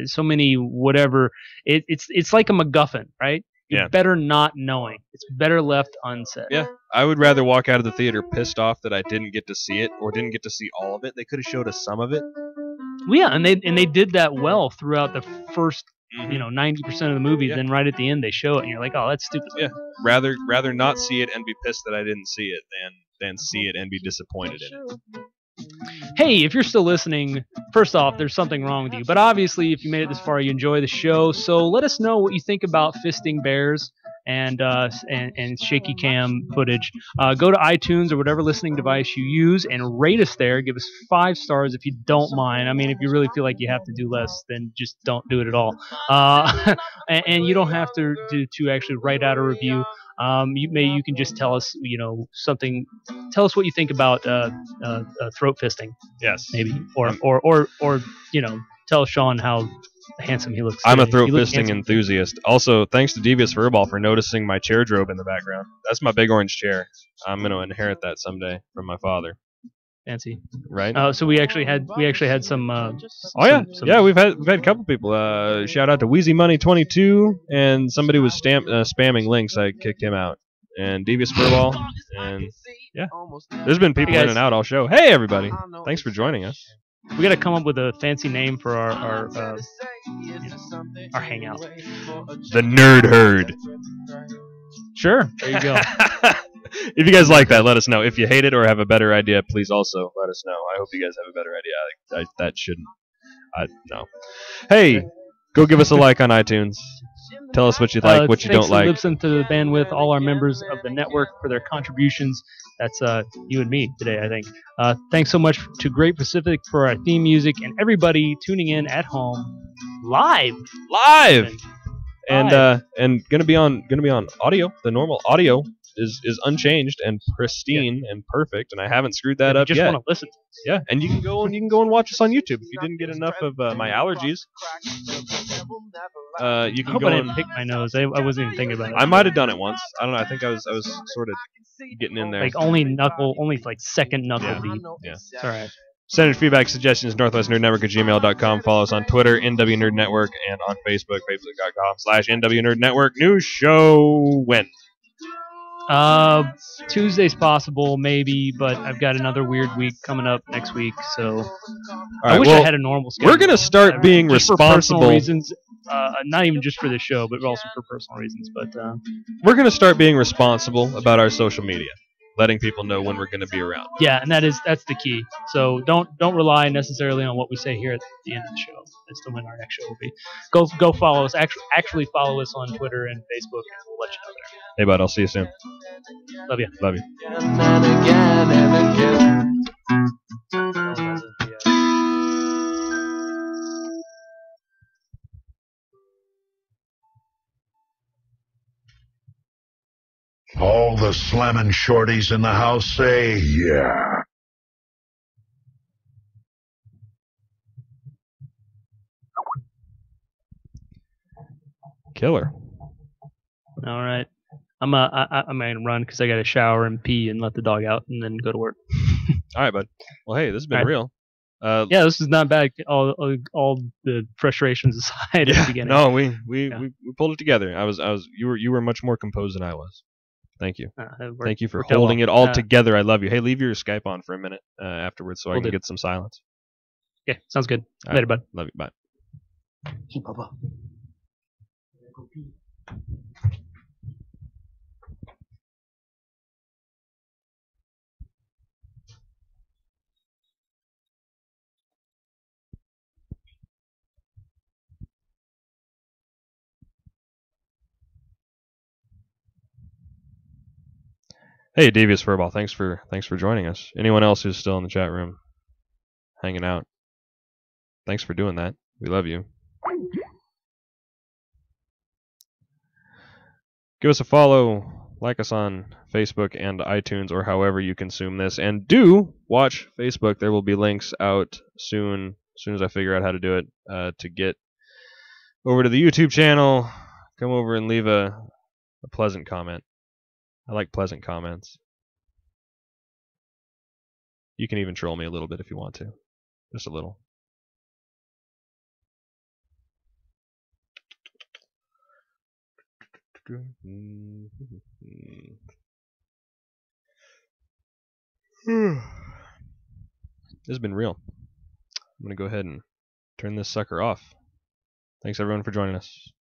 so many whatever. It's like a MacGuffin, right? You're Yeah. better not knowing. It's better left unsaid. Yeah, I would rather walk out of the theater pissed off that I didn't get to see it or didn't get to see all of it. They could have showed us some of it. Well, yeah, and they did that well throughout the first 90% of the movie. Yeah. Then right at the end they show it, and you're like, oh, that's stupid. Yeah, rather not see it and be pissed that I didn't see it than see it and be disappointed in it. Hey, if you're still listening, first off, there's something wrong with you. But obviously, if you made it this far, you enjoy the show. So let us know what you think about fisting bears and shaky cam footage. Go to iTunes or whatever listening device you use and rate us there. Give us 5 stars if you don't mind. I mean, if you really feel like you have to do less, then just don't do it at all. And you don't have to actually write out a review. You can just tell us something. Tell us what you think about throat fisting. Yes, maybe or tell Sean how handsome he looks. I'm a today. throat He looks fisting handsome. enthusiast. Also, thanks to Devious Furball for noticing my chair drobe in the background. That's my big orange chair. I'm gonna inherit that someday from my father. Fancy, right? So we actually had some. Yeah, we've had a couple people. Shout out to Wheezy Money 22, and somebody was spamming links. I kicked him out. And Devious Furball, and yeah, there's been people in and out all show. Hey everybody, thanks for joining us. We got to come up with a fancy name for our hangout. The Nerd Herd. Sure, there you go. If you guys like that, let us know. If you hate it or have a better idea, please also let us know. I hope you guys have a better idea. That shouldn't. No. Hey, go give us a like on iTunes. Tell us what you like, what you don't like. Thanks to Libsyn to the bandwidth, all our members of the network for their contributions. That's you and me today, I think. Thanks so much to Great Pacific for our theme music and everybody tuning in at home live. And gonna be on audio. The normal audio is unchanged and pristine and perfect, and I haven't screwed that up just yet. Want to listen. Yeah, and you can go and watch us on YouTube if you didn't get enough of my allergies. You can I hope go I didn't and pick my nose. I wasn't even thinking about it. I might have done it once. I don't know. I think I was sort of getting in there. Like only second knuckle deep. Yeah. It's all right. Send us feedback, suggestions, northwestnerdnetwork@gmail.com. Follow us on Twitter, NW Nerd Network, and on Facebook, facebook.com/NW Nerd Network. New show when? Tuesday's possible, maybe, but I've got another weird week coming up next week, so I wish I had a normal schedule. We're gonna start being just responsible. For personal reasons, not even just for the show, but also for personal reasons. But we're gonna start being responsible about our social media, letting people know when we're gonna be around. Yeah, and that's the key. So don't rely necessarily on what we say here at the end of the show as to when our next show will be. Go follow us. Actually follow us on Twitter and Facebook, and we'll let you know there. Hey bud, I'll see you soon. Love you. Love you. All the slammin' shorties in the house say, yeah. Killer. All right. I'm gonna run because I got to shower and pee and let the dog out and then go to work. All right, bud. Well, hey, this has been All right. real. Yeah, this is not bad. All the frustrations aside at the beginning. No, we pulled it together. You were much more composed than I was. Thank you. Thank you for holding it all together. I love you. Hey, leave your Skype on for a minute afterwards so I can get some silence. Okay, sounds good. All Later, right. bud. Love you. Bye. Hey, Bubba. Hey, Devious Furball. Thanks for joining us. Anyone else who's still in the chat room, hanging out. Thanks for doing that. We love you. Give us a follow. Like us on Facebook and iTunes or however you consume this. And do watch Facebook. There will be links out soon. As soon as I figure out how to do it, to get over to the YouTube channel. Come over and leave a pleasant comment. I like pleasant comments. You can even troll me a little bit if you want to. Just a little. This has been real. I'm going to go ahead and turn this sucker off. Thanks everyone for joining us.